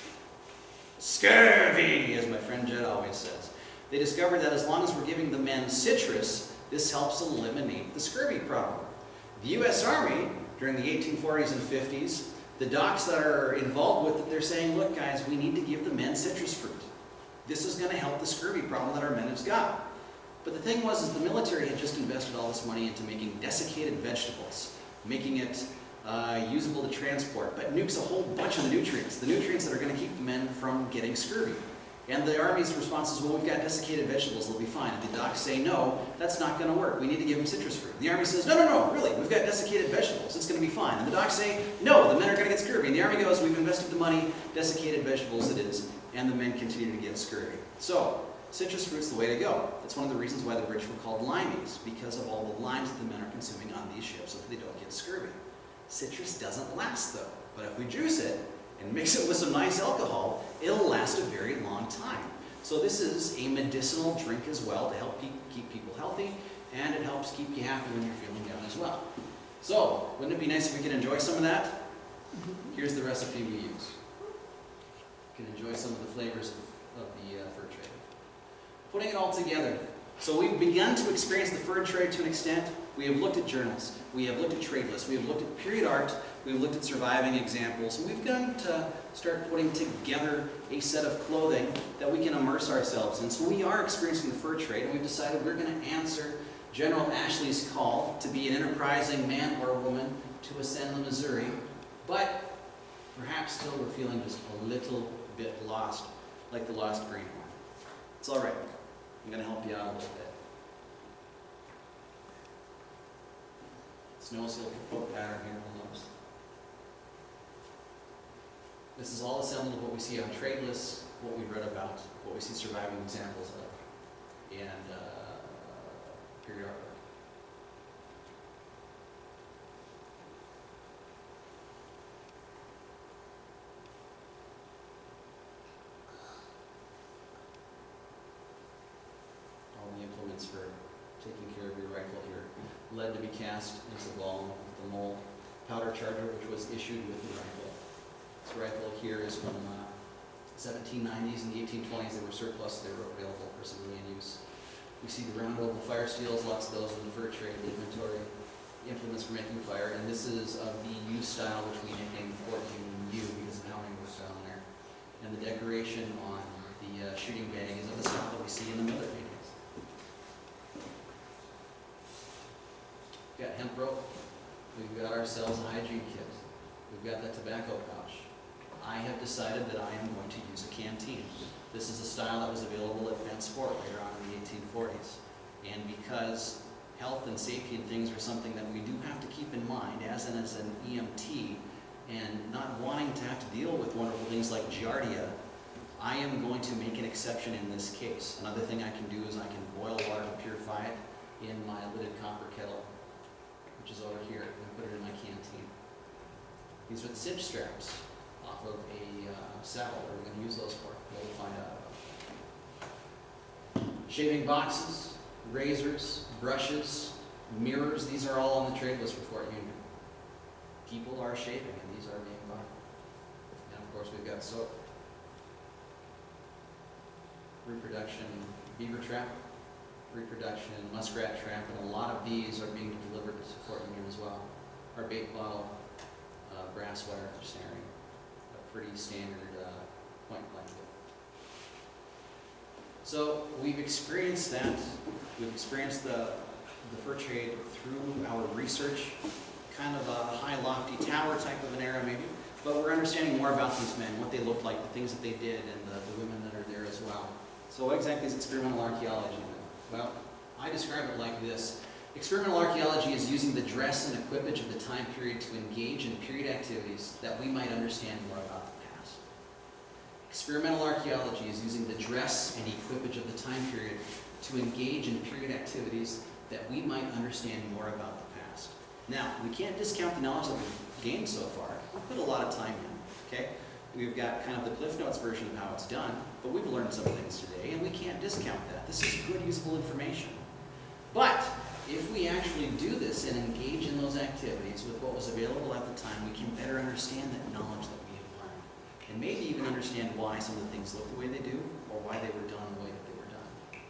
Scurvy, as my friend Jed always says. They discovered that as long as we're giving the men citrus, this helps eliminate the scurvy problem. The U.S. Army, during the 1840s and 50s, The docs that are involved with it, they're saying, look guys, we need to give the men citrus fruit. This is going to help the scurvy problem that our men have got. But the thing was, is the military had just invested all this money into making desiccated vegetables, making it usable to transport, but nukes a whole bunch of the nutrients that are going to keep the men from getting scurvy. And the Army's response is, well, we've got desiccated vegetables, they'll be fine. And the docs say, no, that's not going to work. We need to give them citrus fruit. And the Army says, no, no, no, really, we've got desiccated vegetables, it's going to be fine. And the docs say, no, the men are going to get scurvy. And the Army goes, we've invested the money, desiccated vegetables it is, and the men continue to get scurvy. So, citrus fruit's the way to go. That's one of the reasons why the British were called limeys, because of all the limes that the men are consuming on these ships so that they don't get scurvy. Citrus doesn't last though, but if we juice it and mix it with some nice alcohol, it'll last a very long time. So this is a medicinal drink as well to help keep people healthy, and it helps keep you happy when you're feeling down as well. So, wouldn't it be nice if we could enjoy some of that? Here's the recipe we use. You can enjoy some of the flavors of the fur trade. Putting it all together. So we've begun to experience the fur trade to an extent. We have looked at journals, we have looked at trade lists, we have looked at period art, we've looked at surviving examples, and we've begun to start putting together a set of clothing that we can immerse ourselves in. So we are experiencing the fur trade, and we've decided we're going to answer General Ashley's call to be an enterprising man or woman to ascend the Missouri, but perhaps still we're feeling just a little bit lost, like the lost greenhorn. It's all right. I'm going to help you out a little bit. Snow silk quote pattern here on the nose. This is all assembled of what we see on trade lists, what we read about, what we see surviving examples of, and period artwork. All the implements for taking care of your rifle here. Lead to be cast into the ball with the mold. Powder charger, which was issued with the rifle. This rifle here is from 1790s and the 1820s. They were surplus, they were available for civilian use. We see the round oval fire steels, lots of those in the fur trade inventory. Implements for making fire, and this is of the U style, which we nicknamed 14U because of how many were style in there. And the decoration on the shooting bag is of the style that we see in the Miller paintings. We've got hemp rope. We've got ourselves a hygiene kit. We've got that tobacco pouch. I have decided that I am going to use a canteen. This is a style that was available at Penn Sport later on in the 1840s. And because health and safety and things are something that we do have to keep in mind as an EMT, and not wanting to have to deal with wonderful things like giardia, I am going to make an exception in this case. Another thing I can do is I can boil water to purify it in my lidded copper kettle, which is over here, and put it in my canteen. These are the cinch straps off of a saddle. What are we going to use those for? We'll find out. Shaving boxes, razors, brushes, mirrors, these are all on the trade list for Fort Union. People are shaving, and these are being bought. And of course we've got soap. Reproduction beaver trap, reproduction muskrat trap, and a lot of these are being delivered to Fort Union as well. Our bait bottle, brass wire for snaring, a pretty standard point blanket. So we've experienced that. We've experienced the fur trade through our research, kind of a high lofty tower type of an era maybe, but we're understanding more about these men, what they looked like, the things that they did, and the women that are there as well. So what exactly is experimental archaeology? Well, I describe it like this. Experimental archaeology is using the dress and equipage of the time period to engage in period activities that we might understand more about the past. Experimental archaeology is using the dress and equipage of the time period to engage in period activities that we might understand more about the past. Now, we can't discount the knowledge that we've gained so far. We've put a lot of time in, okay? We've got kind of the Cliff Notes version of how it's done, but we've learned some things today, and we can't discount that. This is good, usable information. But if we actually do this and engage in those activities with what was available at the time, we can better understand that knowledge that we have learned, and maybe even understand why some of the things look the way they do, or why they were done the way that they were done.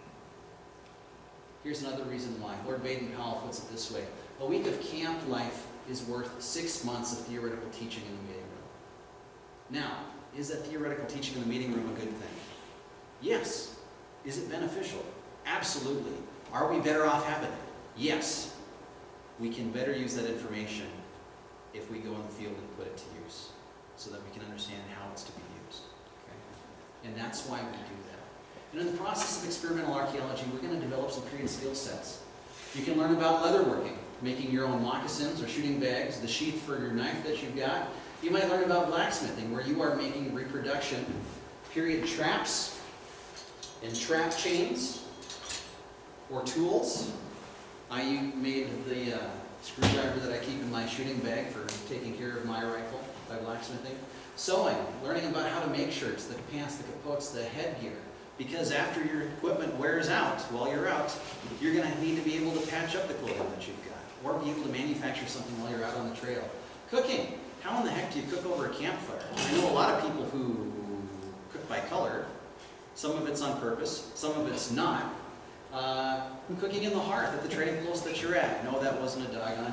Here's another reason why. Lord Baden-Powell puts it this way: a week of camp life is worth 6 months of theoretical teaching in the waiting room. Now, is that theoretical teaching in the meeting room a good thing? Yes. Is it beneficial? Absolutely. Are we better off having it? Yes. We can better use that information if we go in the field and put it to use, so that we can understand how it's to be used. Okay? And that's why we do that. And in the process of experimental archaeology, we're going to develop some period skill sets. You can learn about leatherworking, making your own moccasins or shooting bags, the sheath for your knife that you've got. You might learn about blacksmithing, where you are making reproduction period traps and trap chains or tools. I made the screwdriver that I keep in my shooting bag for taking care of my rifle by blacksmithing. Sewing, learning about how to make shirts, the pants, the capotes, the headgear. Because after your equipment wears out, while you're out, you're going to need to be able to patch up the clothing that you've got, or be able to manufacture something while you're out on the trail. Cooking. How in the heck do you cook over a campfire? I know a lot of people who cook by color. Some of it's on purpose, some of it's not. Cooking in the hearth at the trading post that you're at. No, that wasn't a dog on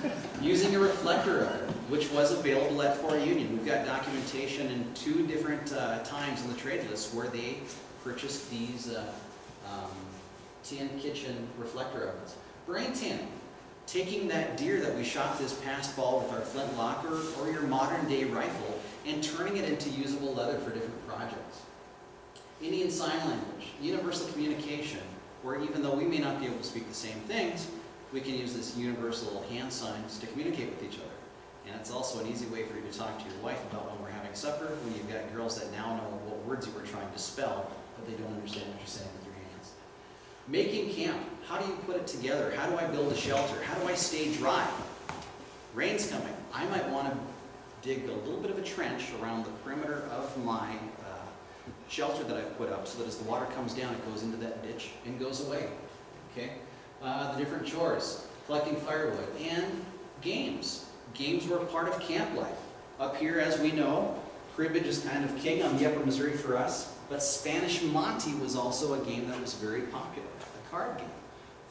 you. Using a reflector oven, which was available at Fort Union. We've got documentation in 2 different times in the trade list where they purchased these tin kitchen reflector ovens. Brain tanning. Taking that deer that we shot this past fall with our flintlock or your modern day rifle and turning it into usable leather for different projects. Indian Sign Language, universal communication, where even though we may not be able to speak the same things, we can use this universal hand signs to communicate with each other. And it's also an easy way for you to talk to your wife about when we're having supper, when you've got girls that now know what words you were trying to spell, but they don't understand what you're saying with your hands. Making camp. How do you put it together? How do I build a shelter? How do I stay dry? Rain's coming. I might want to dig a little bit of a trench around the perimeter of my shelter that I've put up so that as the water comes down, it goes into that ditch and goes away. Okay? The different chores, collecting firewood, and games. Games were a part of camp life. Up here, as we know, cribbage is kind of king on the Upper Missouri for us, but Spanish Monte was also a game that was very popular, a card game.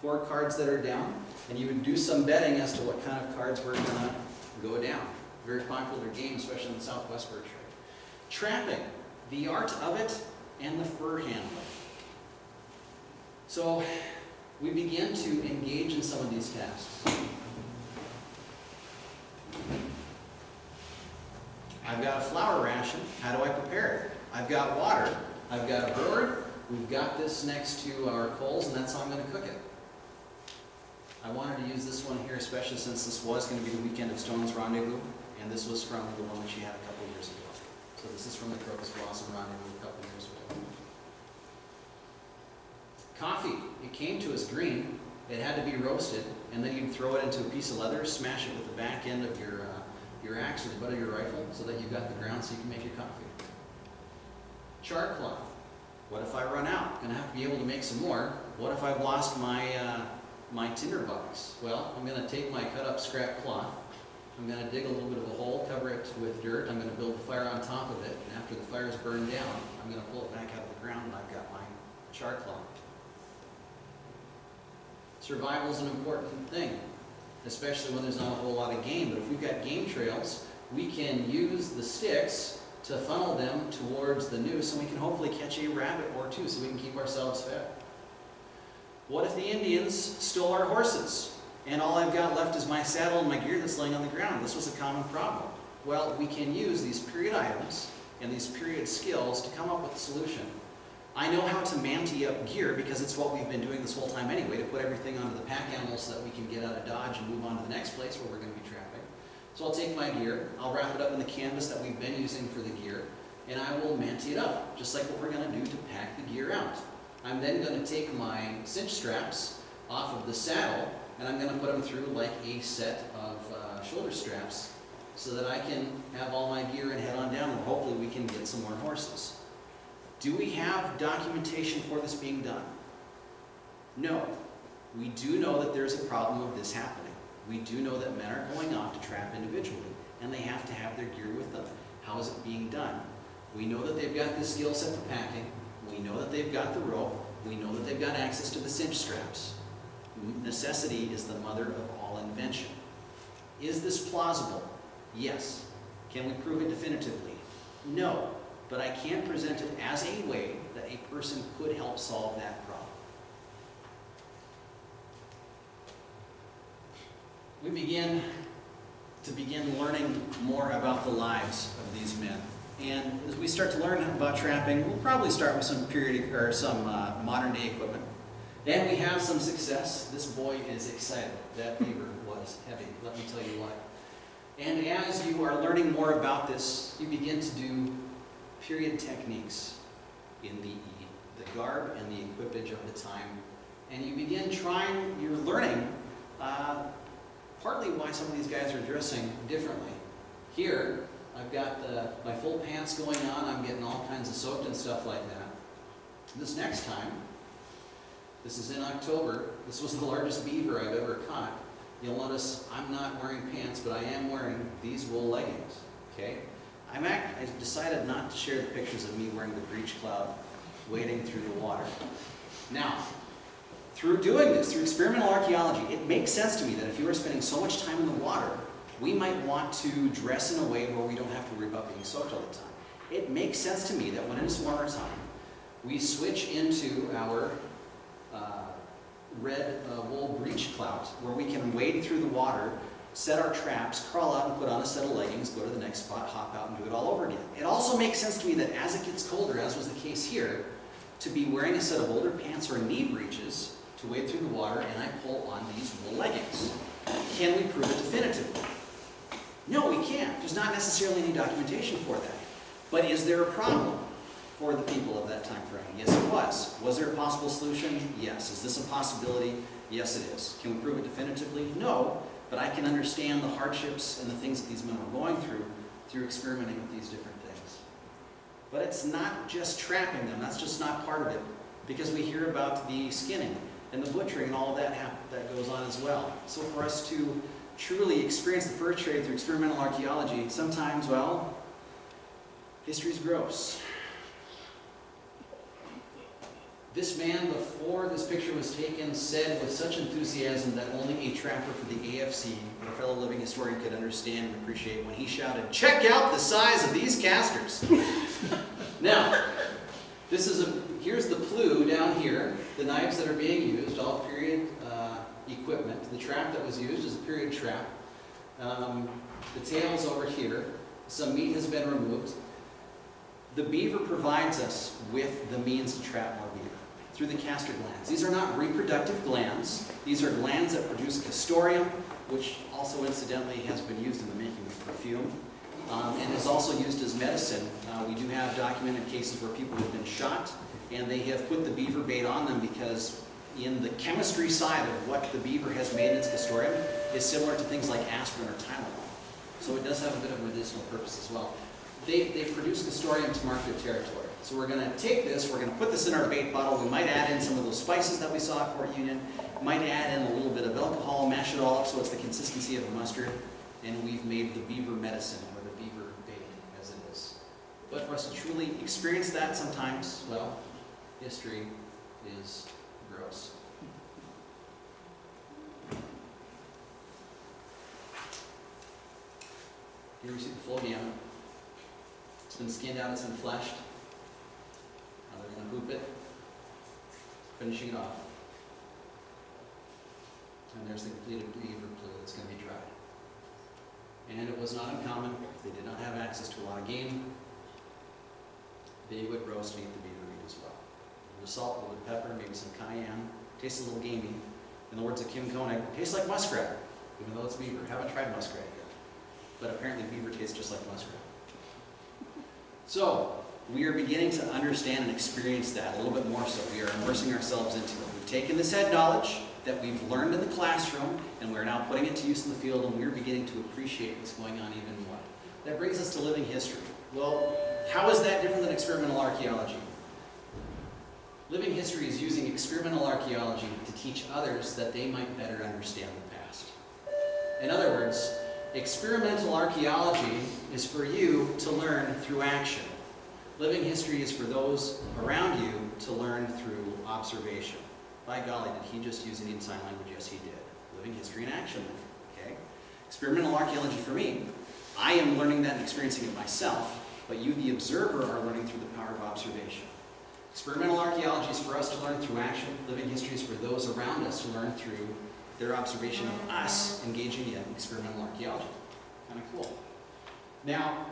4 cards that are down, and you would do some betting as to what kind of cards were going to go down. Very popular game, especially in the southwestward trade. Trapping, the art of it, and the fur handling. So we begin to engage in some of these tasks. I've got a flour ration. How do I prepare it? I've got water. I've got a board. We've got this next to our coals, and that's how I'm going to cook it. I wanted to use this one here, especially since this was going to be the Weekend of Stones Rendezvous, and this was from the one that she had a couple years ago. So this is from the Crocus Blossom Rendezvous a couple years ago. Coffee. It came to us green. It had to be roasted, and then you'd throw it into a piece of leather, smash it with the back end of your axe or the butt of your rifle so that you've got the ground so you can make your coffee. Char cloth. What if I run out? I'm going to have to be able to make some more. What if I've lost my tinder box? Well, I'm going to take my cut up scrap cloth. I'm going to dig a little bit of a hole, cover it with dirt. I'm going to build a fire on top of it. And after the fire is burned down, I'm going to pull it back out of the ground and I've got my char cloth. Survival is an important thing, especially when there's not a whole lot of game. But if we've got game trails, we can use the sticks to funnel them towards the noose, and we can hopefully catch a rabbit or 2 so we can keep ourselves fed. What if the Indians stole our horses, and all I've got left is my saddle and my gear that's laying on the ground? This was a common problem. Well, we can use these period items and these period skills to come up with a solution. I know how to manty up gear because it's what we've been doing this whole time anyway, to put everything onto the pack animal so that we can get out of Dodge and move on to the next place where we're going to be trapping. So I'll take my gear, I'll wrap it up in the canvas that we've been using for the gear, and I will manty it up, just like what we're going to do to pack the gear out. I'm then going to take my cinch straps off of the saddle, and I'm going to put them through like a set of shoulder straps so that I can have all my gear and head on down, and hopefully we can get some more horses. Do we have documentation for this being done? No. We do know that there's a problem of this happening. We do know that men are going off to trap individually, and they have to have their gear with them. How is it being done? We know that they've got the skill set for packing. We know that they've got the rope. We know that they've got access to the cinch straps. Necessity is the mother of all invention. Is this plausible? Yes. Can we prove it definitively? No, but I can present it as a way that a person could help solve that problem. We begin learning more about the lives of these men. And as we start to learn about trapping, we'll probably start with some period or some modern day equipment. And we have some success. This boy is excited. That beaver was heavy, let me tell you what. And as you are learning more about this, you begin to do period techniques in the garb and the equipage of the time. And you begin you're learning partly why some of these guys are dressing differently. Here, I've got my full pants going on. I'm getting all kinds of soaked and stuff like that. This next time, this is in October. This was the largest beaver I've ever caught. You'll notice I'm not wearing pants, but I am wearing these wool leggings. Okay? I decided not to share the pictures of me wearing the breech clout, wading through the water. Now, through doing this, through experimental archaeology, it makes sense to me that if you are spending so much time in the water, we might want to dress in a way where we don't have to worry about being soaked all the time. It makes sense to me that when it's warmer time, we switch into our red wool breech clout, where we can wade through the water, set our traps, crawl out and put on a set of leggings, go to the next spot, hop out and do it all over again. It also makes sense to me that as it gets colder, as was the case here, to be wearing a set of older pants or knee breeches to wade through the water, and I pull on these wool leggings. Can we prove it definitively? No, we can't. There's not necessarily any documentation for that. But is there a problem for the people of that time frame? Yes, it was. Was there a possible solution? Yes. Is this a possibility? Yes, it is. Can we prove it definitively? No, but I can understand the hardships and the things that these men were going through experimenting with these different things. But it's not just trapping them. That's just not part of it, because we hear about the skinning and the butchering and all of that goes on as well. So for us to truly experience the fur trade through experimental archaeology, sometimes, well, history's gross. This man, before this picture was taken, said with such enthusiasm that only a trapper for the AFC, or a fellow living historian, could understand and appreciate when he shouted, "Check out the size of these casters!" Now, here's the plume down here, the knives that are being used, all period equipment. The trap that was used is a period trap. The tail's over here. Some meat has been removed. The beaver provides us with the means to trap more beaver through the castor glands. These are not reproductive glands. These are glands that produce castoreum, which also incidentally has been used in the making of perfume, and is also used as medicine. We do have documented cases where people have been shot and they have put the beaver bait on them because in the chemistry side of what the beaver has made in its castoreum is similar to things like aspirin or Tylenol. So it does have a bit of a medicinal purpose as well. They produce castoreum to mark their territory. So we're going to take this, we're going to put this in our bait bottle. We might add in some of those spices that we saw at Fort Union. Might add in a little bit of alcohol, mash it all up so it's the consistency of a mustard. And we've made the beaver medicine, or the beaver bait, as it is. But for us to truly experience that sometimes, well, history is gross. Here we see the full gamut. It's been skinned out, it's been fleshed. Now they're going to hoop it, finishing it off. And there's the completed beaver plume that's going to be dried. And it was not uncommon, if they did not have access to a lot of game, they would roast and eat the beaver meat as well. A little salt, a little pepper, maybe some cayenne. Tastes a little gamey. In the words of Kim Koenig, tastes like muskrat, even though it's beaver. Haven't tried muskrat yet. But apparently beaver tastes just like muskrat. So, we are beginning to understand and experience that a little bit more so. We are immersing ourselves into it. We've taken this head knowledge that we've learned in the classroom, and we're now putting it to use in the field, and we're beginning to appreciate what's going on even more. That brings us to living history. Well, how is that different than experimental archaeology? Living history is using experimental archaeology to teach others that they might better understand the past. In other words, experimental archaeology is for you to learn through action. Living history is for those around you to learn through observation. By golly, did he just use Indian Sign Language? Yes, he did. Living history in action. Okay? Experimental archaeology for me, I am learning that and experiencing it myself, but you, the observer, are learning through the power of observation. Experimental archaeology is for us to learn through action. Living history is for those around us to learn through their observation of us engaging in experimental archaeology. Kind of cool. Now,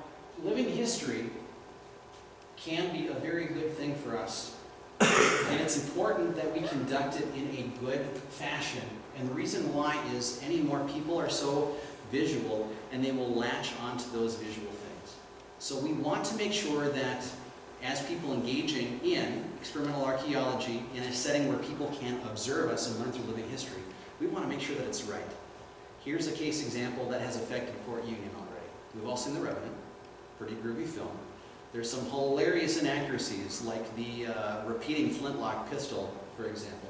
living history can be a very good thing for us. And it's important that we conduct it in a good fashion. And the reason why is any more people are so visual and they will latch onto those visual things. So we want to make sure that as people engaging in experimental archaeology in a setting where people can observe us and learn through living history, we want to make sure that it's right. Here's a case example that has affected Fort Union already. We've all seen The Revenant, pretty groovy film. There's some hilarious inaccuracies, like the repeating flintlock pistol, for example.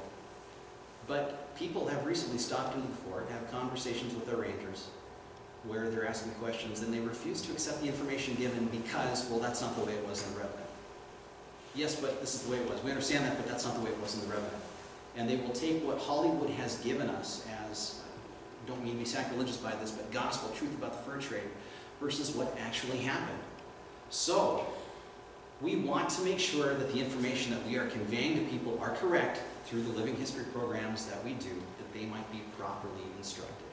But people have recently stopped into the fort, have conversations with their rangers, where they're asking questions, and they refuse to accept the information given because, well, that's not the way it was in The Revenant. Yes, but this is the way it was. We understand that, but that's not the way it was in The Revenant. And they will take what Hollywood has given us as, don't mean to be sacrilegious by this, but gospel truth about the fur trade versus what actually happened. So, we want to make sure that the information that we are conveying to people are correct through the living history programs that we do, that they might be properly instructed.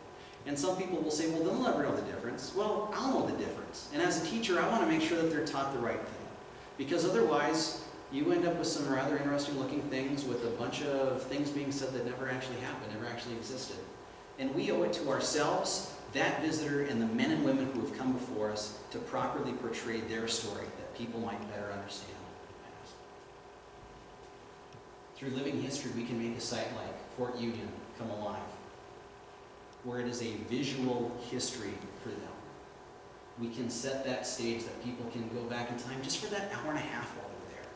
And some people will say, well, they'll never know the difference. Well, I'll know the difference. And as a teacher, I want to make sure that they're taught the right thing. Because otherwise, you end up with some rather interesting looking things with a bunch of things being said that never actually happened, never actually existed. And we owe it to ourselves, that visitor, and the men and women who have come before us to properly portray their story that people might better understand the past. Through living history, we can make a site like Fort Union come alive, where it is a visual history for them. We can set that stage that people can go back in time just for that hour and a half while they're there.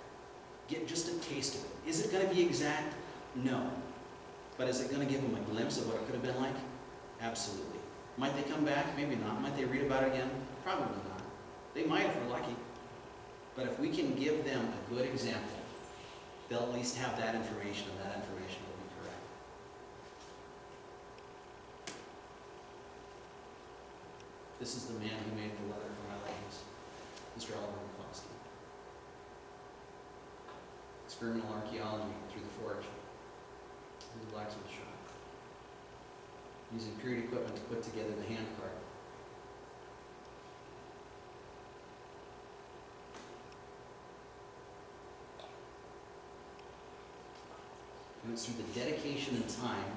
Get just a taste of it. Is it going to be exact? No. But is it going to give them a glimpse of what it could have been like? Absolutely. Might they come back? Maybe not. Might they read about it again? Probably not. They might if we're lucky. But if we can give them a good example, they'll at least have that information, and that information will be correct. This is the man who made the leather for my leggings, Mr. Oliver McCloskey. Experimental archaeology through the forge, through the blacksmith shop, using period equipment to put together the hand cart. And it's through the dedication and time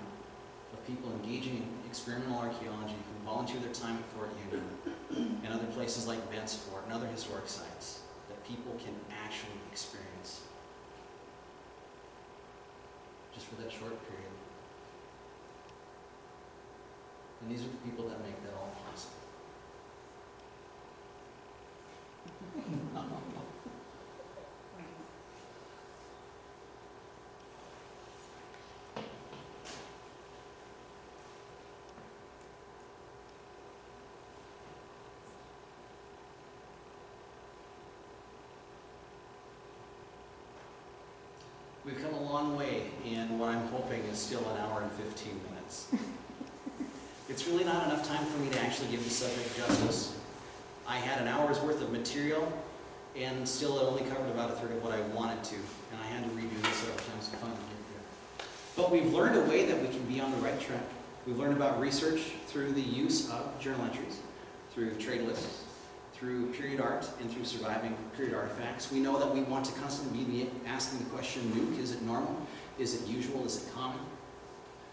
of people engaging in experimental archaeology who volunteer their time at Fort Union and other places like Bent's Fort and other historic sites that people can actually experience just for that short period. And these are the people that make that all possible. We've come a long way in what I'm hoping is still an hour and 15 minutes. It's really not enough time for me to actually give the subject justice. I had an hour's worth of material, and still it only covered about a third of what I wanted to, and I had to redo this several times to finally get there. But we've learned a way that we can be on the right track. We've learned about research through the use of journal entries, through trade lists, through period art, and through surviving period artifacts. We know that we want to constantly be asking the question, Nuke, is it normal? Is it usual? Is it common?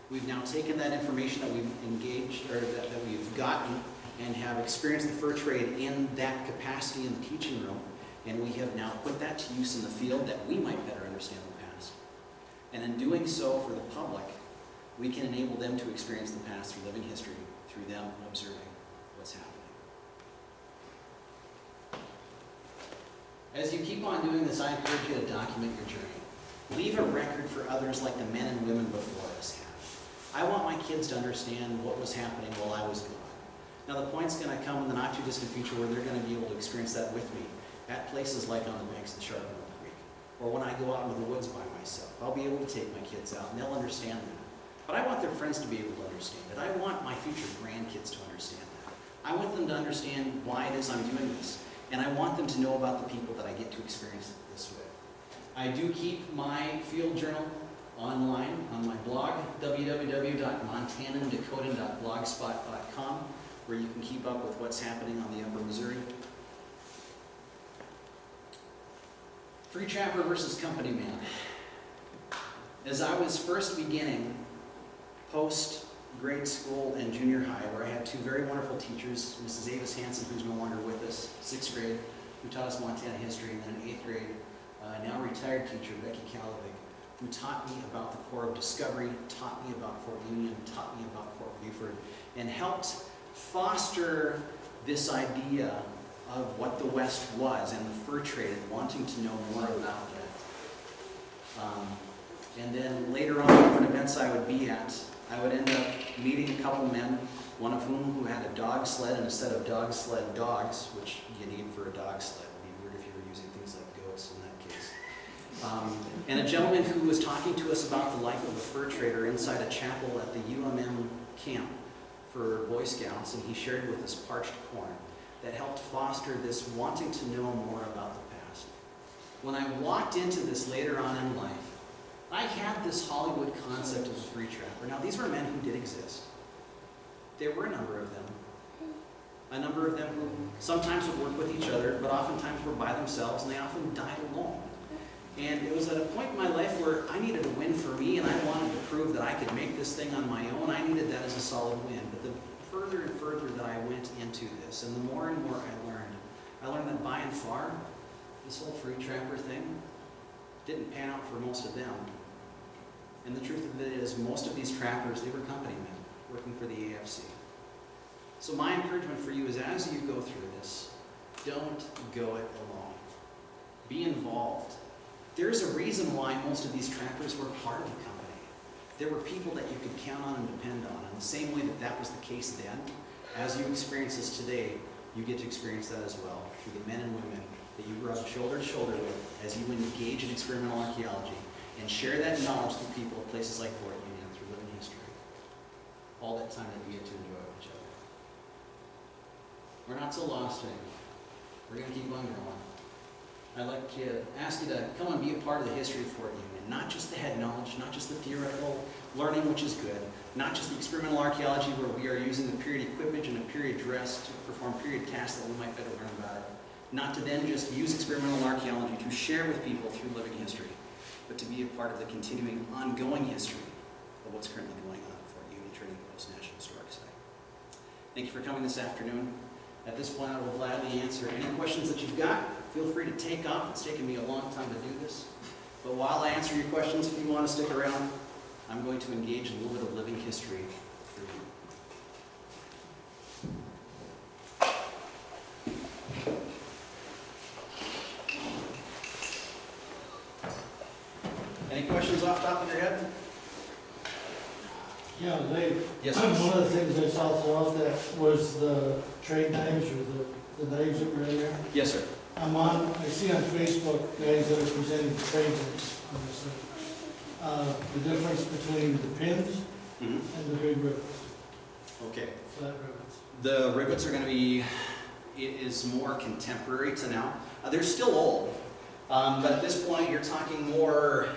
We've now taken that information that we've engaged, or that we've gotten, and have experienced the fur trade in that capacity in the teaching room, and we have now put that to use in the field that we might better understand the past. And in doing so for the public, we can enable them to experience the past through living history, through them observing what's happening. As you keep on doing this, I encourage you to document your journey. Leave a record for others like the men and women before us have. I want my kids to understand what was happening while I was gone. Now the point's going to come in the not too distant future where they're going to be able to experience that with me at places like on the banks of the Sharpeville Creek, or when I go out into the woods by myself. I'll be able to take my kids out and they'll understand that. But I want their friends to be able to understand it. I want my future grandkids to understand that. I want them to understand why it is I'm doing this. And I want them to know about the people that I get to experience this with. I do keep my field journal online on my blog, www.montanandakotan.blogspot.com, where you can keep up with what's happening on the Upper Missouri. Free trapper versus company man. As I was first beginning post-grade school and junior high, where I had two very wonderful teachers, Mrs. Avis Hansen, who's no longer with us, 6th grade, who taught us Montana history, and then an 8th grade, now retired teacher, Becky Kalovig, who taught me about the Corps of Discovery, taught me about Fort Union, taught me about Fort Buford, and helped foster this idea of what the West was and the fur trade and wanting to know more about that. And then later on, different events I would be at, I would end up meeting a couple men, one of whom had a dog sled and a set of dog sled dogs, which you need for a dog sled. It would be weird if you were using things like goats in that case. And a gentleman who was talking to us about the life of a fur trader inside a chapel at the UMM camp for Boy Scouts, and he shared with us parched corn that helped foster this wanting to know more about the past. When I walked into this later on in life, I had this Hollywood concept of a free trapper. Now, these were men who did exist. There were a number of them. A number of them who sometimes would work with each other, but oftentimes were by themselves, and they often died alone. And it was at a point in my life where I needed a win for me, and I wanted to prove that I could make this thing on my own. I needed that as a solid win. But the further and further that I went into this, and the more and more I learned that by and far, this whole free trapper thing didn't pan out for most of them. And the truth of it is, most of these trappers, they were company men working for the AFC. So my encouragement for you is, as you go through this, don't go it alone. Be involved. There's a reason why most of these trappers were part of the company. There were people that you could count on and depend on. And the same way that that was the case then, as you experience this today, you get to experience that as well through the men and women that you rub shoulder to shoulder with as you engage in experimental archaeology and share that knowledge through people at places like Fort Union, through living history. All that time that we get to enjoy with each other. We're not so lost anymore. We're going to keep on going. I'd like to ask you to come and be a part of the history of Fort Union. Not just the head knowledge, not just the theoretical learning, which is good, not just the experimental archaeology where we are using the period equipage and a period dress to perform period tasks that we might better learn about it. Not to then just use experimental archaeology to share with people through living history, but to be a part of the continuing, ongoing history of what's currently going on at Fort Union Trading Post National Historic Site. Thank you for coming this afternoon. At this point, I will gladly answer any questions that you've got. Feel free to take off. It's taken me a long time to do this. But while I answer your questions, if you want to stick around, I'm going to engage in a little bit of living history for you. Any questions off the top of your head? Yeah, Leif. Yes. One of the things I saw throughout that was the trade knives or the knives that were in there. Yes, sir. I see on Facebook guys that are presenting the trade knives on this thing. The difference between the pins and the big rivets. Okay. Flat rivets. The rivets are going to be, it is more contemporary to now. They're still old, but at this point you're talking more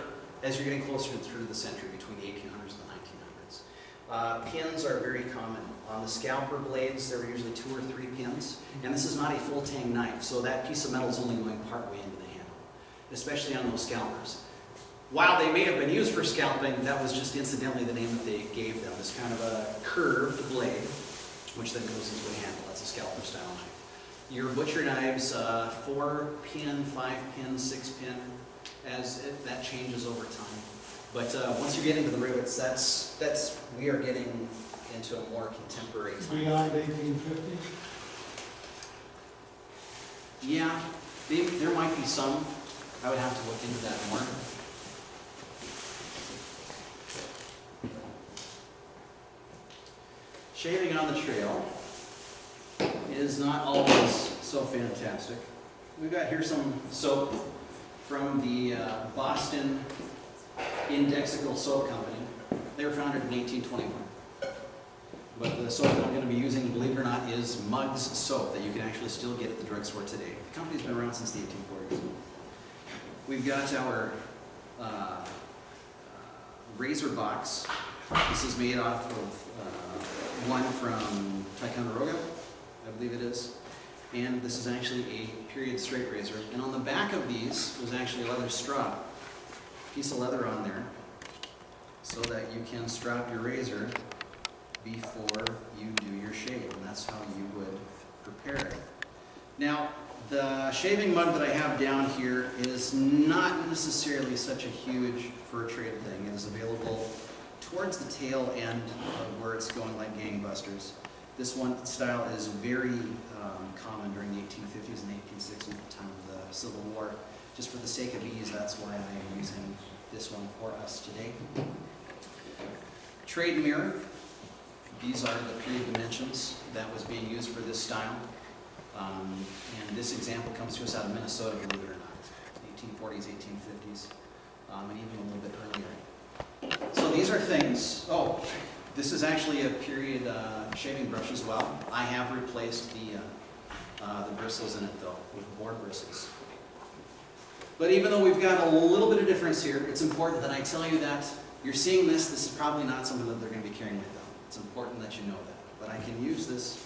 as you're getting closer through the century, between the 1800s and the 1900s. Pins are very common. On the scalper blades, there were usually 2 or 3 pins, and this is not a full tang knife, so that piece of metal is only going partway into the handle, especially on those scalpers. While they may have been used for scalping, that was just incidentally the name that they gave them. This kind of a curved blade, which then goes into a handle. That's a scalper style knife. Your butcher knives, 4-pin, 5-pin, 6-pin, as if that changes over time. But once you get into the rivets, we are getting into a more contemporary time. Beyond 1850? Yeah, there might be some. I would have to look into that more. Shaving on the trail is not always so fantastic. We've got here some soap from the Boston Indexical Soap Company. They were founded in 1821. But the soap that I'm going to be using, believe it or not, is Muggs soap that you can actually still get at the drugstore today. The company's been around since the 1840s. We've got our razor box. This is made off of one from Ticonderoga, I believe it is. And this is actually a period straight razor. And on the back of these was actually a leather strap, piece of leather on there, so that you can strap your razor before you do your shave, and that's how you would prepare it. Now, the shaving mug that I have down here is not necessarily such a huge fur trade thing. It is available towards the tail end of where it's going like gangbusters. This one style is very common during the 1850s and 1860s, at the time of the Civil War. Just for the sake of ease, that's why I am using this one for us today. Trade mirror. These are the period dimensions that was being used for this style. And this example comes to us out of Minnesota, believe it or not. 1840s, 1850s, and even a little bit earlier. So these are things, oh, this is actually a period shaving brush as well. I have replaced the bristles in it though, with board bristles. But even though we've got a little bit of difference here, it's important that I tell you that you're seeing this is probably not something that they're going to be carrying with them. It's important that you know that. But I can use this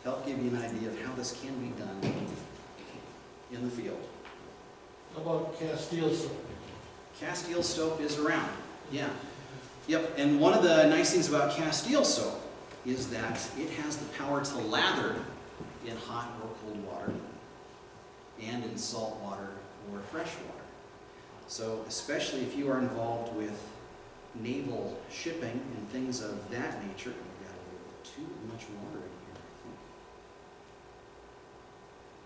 to help give you an idea of how this can be done in the field. How about Castile soap? Castile soap is around, yeah. Yep, and one of the nice things about Castile soap is that it has the power to lather in hot or cold water and in salt water or fresh water. So especially if you are involved with naval shipping and things of that nature, we've got a little bit too much water in here, I think.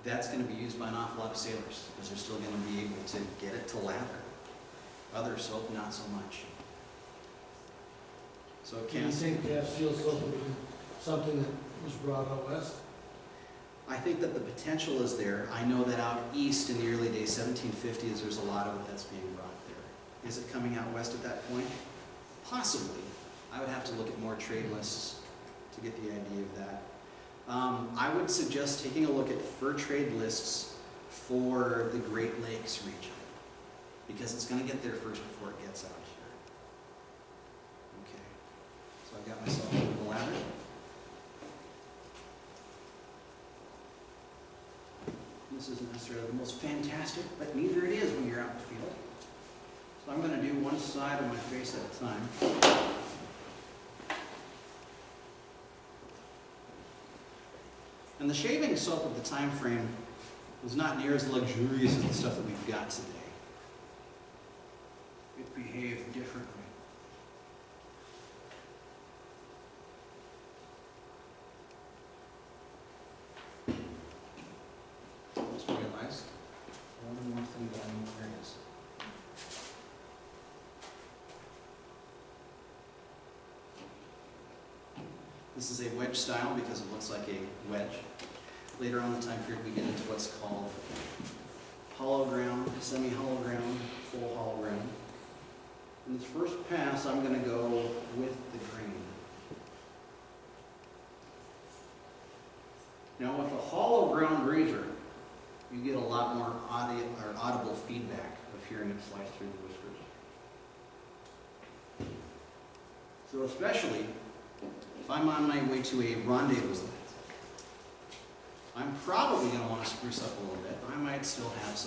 That's going to be used by an awful lot of sailors because they're still going to be able to get it to lather. Other soap, not so much. So Do you think Castile soap would be something that was brought out west? I think that the potential is there. I know that out east in the early days, 1750s, there's a lot of it that's being brought there. Is it coming out west at that point? Possibly. I would have to look at more trade lists to get the idea of that. I would suggest taking a look at fur trade lists for the Great Lakes region, because it's going to get there first before it gets out here. Okay, so I've got myself a little ladder. This isn't necessarily the most fantastic, but neither it is when you're out in the field. So I'm going to do one side of my face at a time. And the shaving soap of the time frame was not near as luxurious as the stuff that we've got today. It behaved differently. I just realized one more thing that I know where it is. This is a wedge style because it looks like a wedge. Later on in the time period, we get into what's called hollow ground, semi-hollow ground, full hollow ground. In this first pass, I'm going to go with the grain. Now, with a hollow ground razor, you get a lot more audible feedback of hearing it slice through the whiskers. So especially if I'm on my way to a rendezvous, I'm probably going to want to spruce up a little bit. I might still have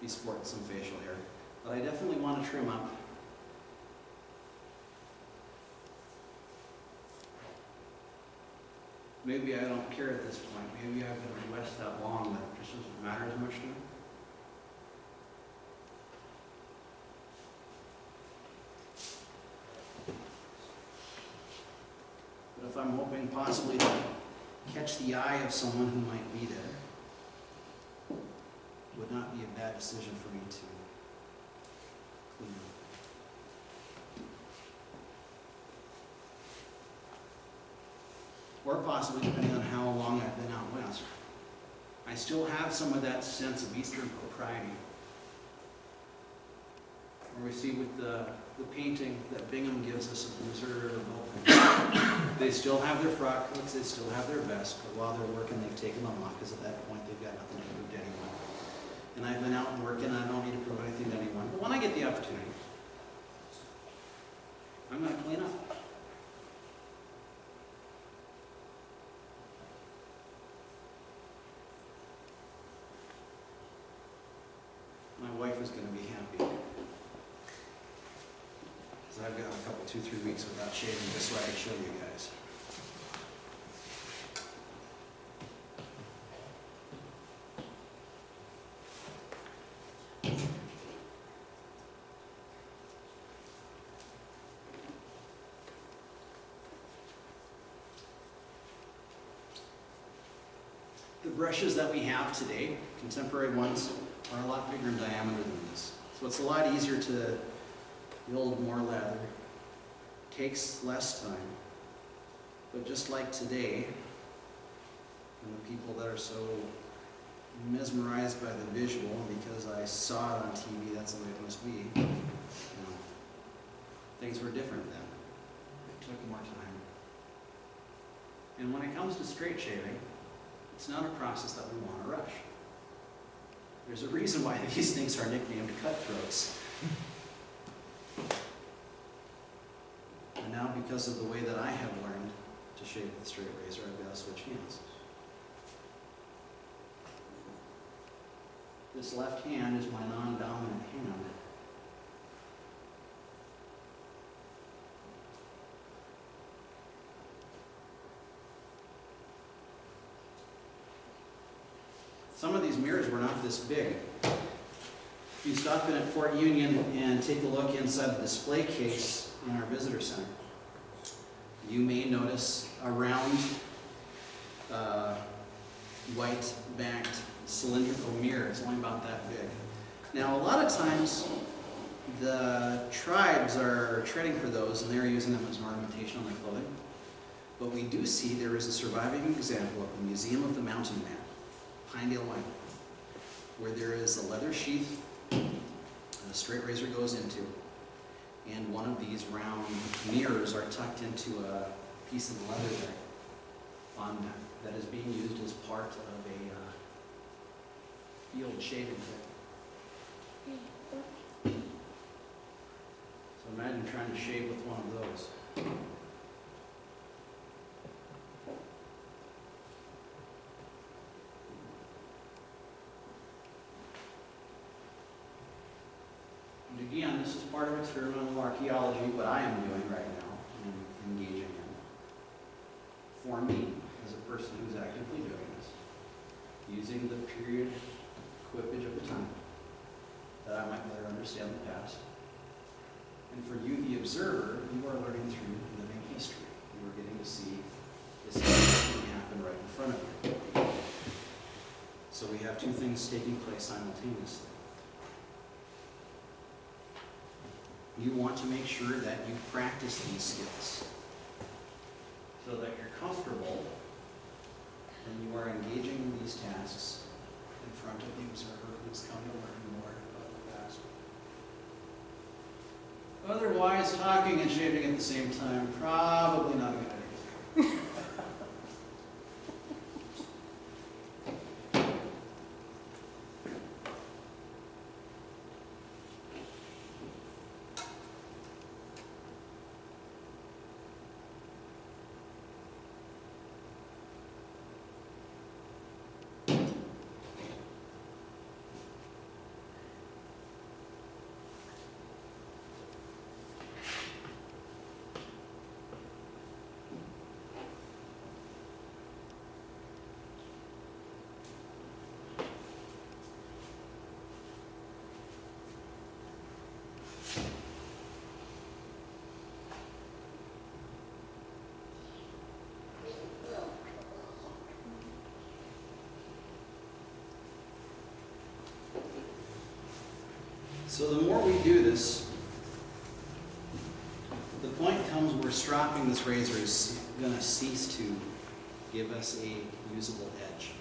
be sporting some facial hair, but I definitely want to trim up. Maybe I don't care at this point. Maybe I've been west that long that it just doesn't matter as much to me. But if I'm hoping possibly to catch the eye of someone who might be there, it would not be a bad decision for me to clean up. Or possibly, depending on how long I've been out west, I still have some of that sense of Eastern propriety. or we see with the painting that Bingham gives us of the Missouri River Bullpen. They still have their frock coats, they still have their vest, but while they're working, they've taken them off, because at that point, they've got nothing to prove to anyone. And I've been out and working, and I don't need to prove anything to anyone. But when I get the opportunity, I'm going to clean up. My wife is going to be happy, because I've got a couple, 2-3 weeks without shaving, just so I can show you guys. The brushes that we have today, contemporary ones, are a lot bigger in diameter than this. So it's a lot easier to build more lather. Takes less time. But just like today, and the people that are so mesmerized by the visual, because I saw it on TV, that's the way it must be, you know, things were different then. It took more time. And when it comes to straight shaving, it's not a process that we want to rush. There's a reason why these things are nicknamed cutthroats. And now, because of the way that I have learned to shave with a straight razor, I've got to switch hands. This left hand is my non-dominant hand. Some of these mirrors were not this big. If you stop in at Fort Union and take a look inside the display case in our visitor center, you may notice a round, white-backed cylindrical mirror. It's only about that big. Now, a lot of times, the tribes are treading for those, and they're using them as an ornamentation on their clothing. But we do see there is a surviving example of the Museum of the Mountain Man, Pinedale, Wyoming, where there is a leather sheath a straight razor goes into, and one of these round mirrors are tucked into a piece of leather there on that is being used as part of a field shaving kit. So imagine trying to shave with one of those. And again, this is part of experimental archaeology, what I am doing right now and engaging in. For me, as a person who's actively doing this, using the period equipage of the time, that I might better understand the past. And for you, the observer, you are learning through living history. You are getting to see this thing happen right in front of you. So we have two things taking place simultaneously. You want to make sure that you practice these skills so that you're comfortable when you are engaging in these tasks in front of the observer who's come to learn more about the past. Otherwise, talking and shaving at the same time, probably not a good idea. So the more we do this, the point comes where stropping this razor is going to cease to give us a usable edge,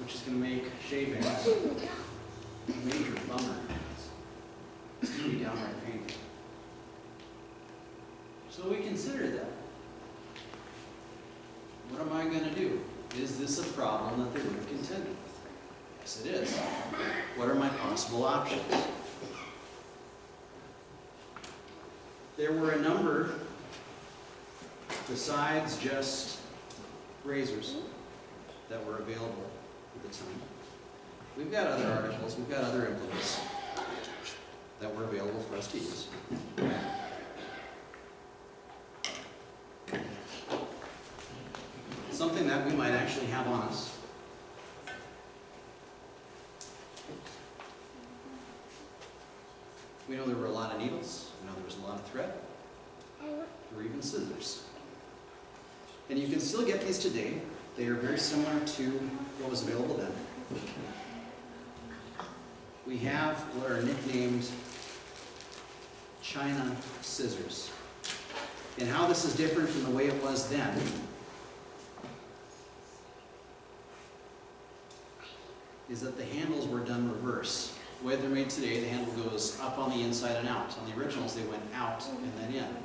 which is going to make shaving a major bummer. It's going to be downright painful. So we consider that. What am I going to do? Is this a problem that they would have contended with? Yes, it is. What are my possible options? There were a number, besides just razors, that were available at the time. We've got other articles, we've got other implements that were available for us to use. Something that we might actually have on us. We know there were a lot of needles, we know there was a lot of thread, or even scissors. And you can still get these today. They are very similar to what was available then. We have what are nicknamed China scissors. And how this is different from the way it was then is that the handles were done reverse. The way they're made today, the handle goes up on the inside and out. On the originals, they went out and then in.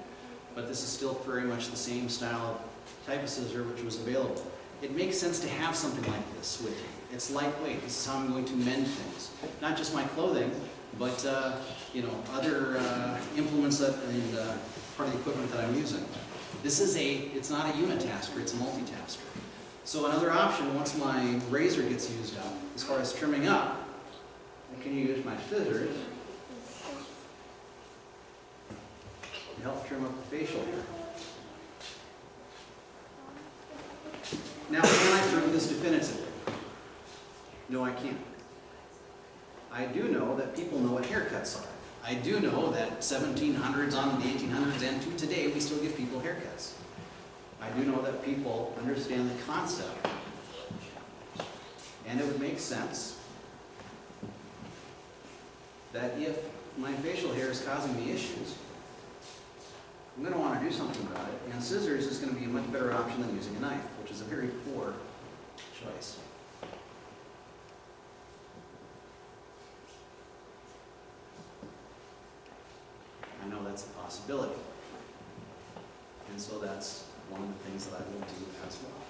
But this is still very much the same style of type of scissor which was available. It makes sense to have something like this with you. It's lightweight. This is how I'm going to mend things. Not just my clothing, but other implements and part of the equipment that I'm using. It's not a unitasker, it's a multitasker. So another option, once my razor gets used up, as far as trimming up, I can use my scissors to help trim up the facial hair. Now, can I prove this definitively? No, I can't. I do know that people know what haircuts are. I do know that 1700s on the 1800s and to today, we still give people haircuts. I do know that people understand the concept. And it would make sense that if my facial hair is causing me issues, I'm going to want to do something about it. And scissors is going to be a much better option than using a knife, which is a very poor choice. I know that's a possibility. And so that's one of the things that I will do as well.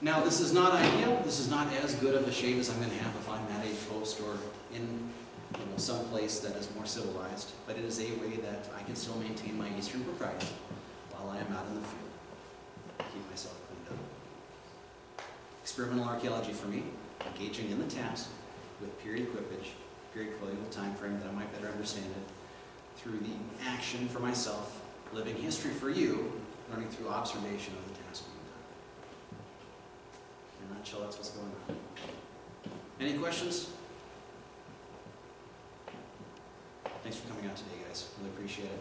Now, this is not ideal. This is not as good of a shave as I'm going to have if I'm at a post or in some place that is more civilized, but it is a way that I can still maintain my Eastern propriety while I am out in the field. Keep myself cleaned up. Experimental archaeology for me, engaging in the task with period equipage, period colonial time frame that I might better understand it, through the action for myself, living history for you, learning through observation of the task being done. In a nutshell, that's what's going on. Any questions? Thanks for coming out today, guys. Really appreciate it.